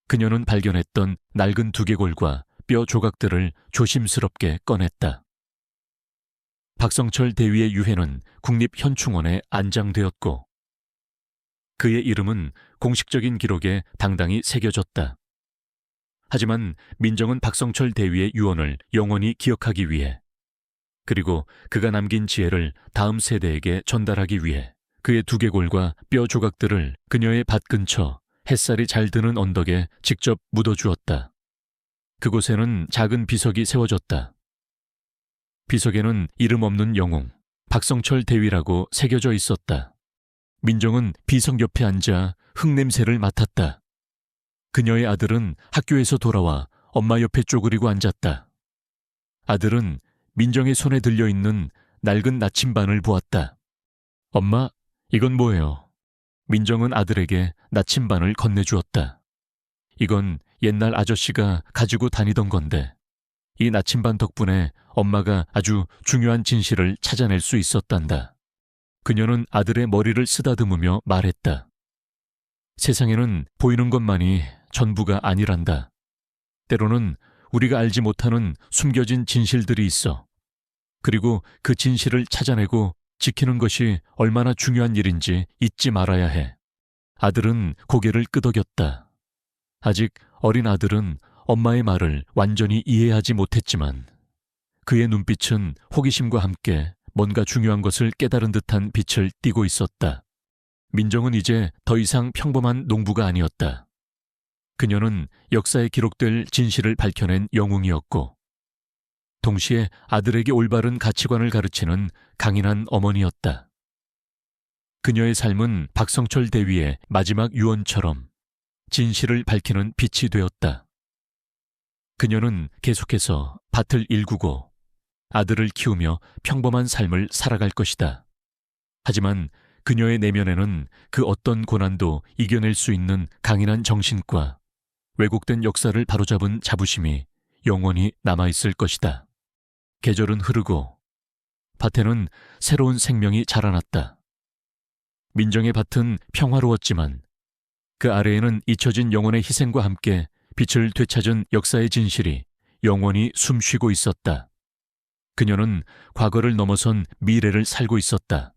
그녀는 발견했던 낡은 두개골과 뼈 조각들을 조심스럽게 꺼냈다. 박성철 대위의 유해는 국립현충원에 안장되었고 그의 이름은 공식적인 기록에 당당히 새겨졌다. 하지만 민정은 박성철 대위의 유언을 영원히 기억하기 위해 그리고 그가 남긴 지혜를 다음 세대에게 전달하기 위해 그의 두개골과 뼈 조각들을 그녀의 밭 근처 햇살이 잘 드는 언덕에 직접 묻어주었다. 그곳에는 작은 비석이 세워졌다. 비석에는 이름 없는 영웅 박성철 대위라고 새겨져 있었다. 민정은 비석 옆에 앉아 흙냄새를 맡았다. 그녀의 아들은 학교에서 돌아와 엄마 옆에 쪼그리고 앉았다. 아들은 민정의 손에 들려있는 낡은 나침반을 보았다. 엄마, 이건 뭐예요? 민정은 아들에게 나침반을 건네주었다. 이건 옛날 아저씨가 가지고 다니던 건데 이 나침반 덕분에 엄마가 아주 중요한 진실을 찾아낼 수 있었단다. 그녀는 아들의 머리를 쓰다듬으며 말했다. 세상에는 보이는 것만이 전부가 아니란다. 때로는 우리가 알지 못하는 숨겨진 진실들이 있어. 그리고 그 진실을 찾아내고 지키는 것이 얼마나 중요한 일인지 잊지 말아야 해. 아들은 고개를 끄덕였다. 아직 어린 아들은 엄마의 말을 완전히 이해하지 못했지만 그의 눈빛은 호기심과 함께 뭔가 중요한 것을 깨달은 듯한 빛을 띠고 있었다. 민정은 이제 더 이상 평범한 농부가 아니었다. 그녀는 역사에 기록될 진실을 밝혀낸 영웅이었고, 동시에 아들에게 올바른 가치관을 가르치는 강인한 어머니였다. 그녀의 삶은 박성철 대위의 마지막 유언처럼 진실을 밝히는 빛이 되었다. 그녀는 계속해서 밭을 일구고 아들을 키우며 평범한 삶을 살아갈 것이다. 하지만 그녀의 내면에는 그 어떤 고난도 이겨낼 수 있는 강인한 정신과 왜곡된 역사를 바로잡은 자부심이 영원히 남아있을 것이다. 계절은 흐르고 밭에는 새로운 생명이 자라났다. 민정의 밭은 평화로웠지만 그 아래에는 잊혀진 영혼의 희생과 함께 빛을 되찾은 역사의 진실이 영원히 숨쉬고 있었다. 그녀는 과거를 넘어선 미래를 살고 있었다.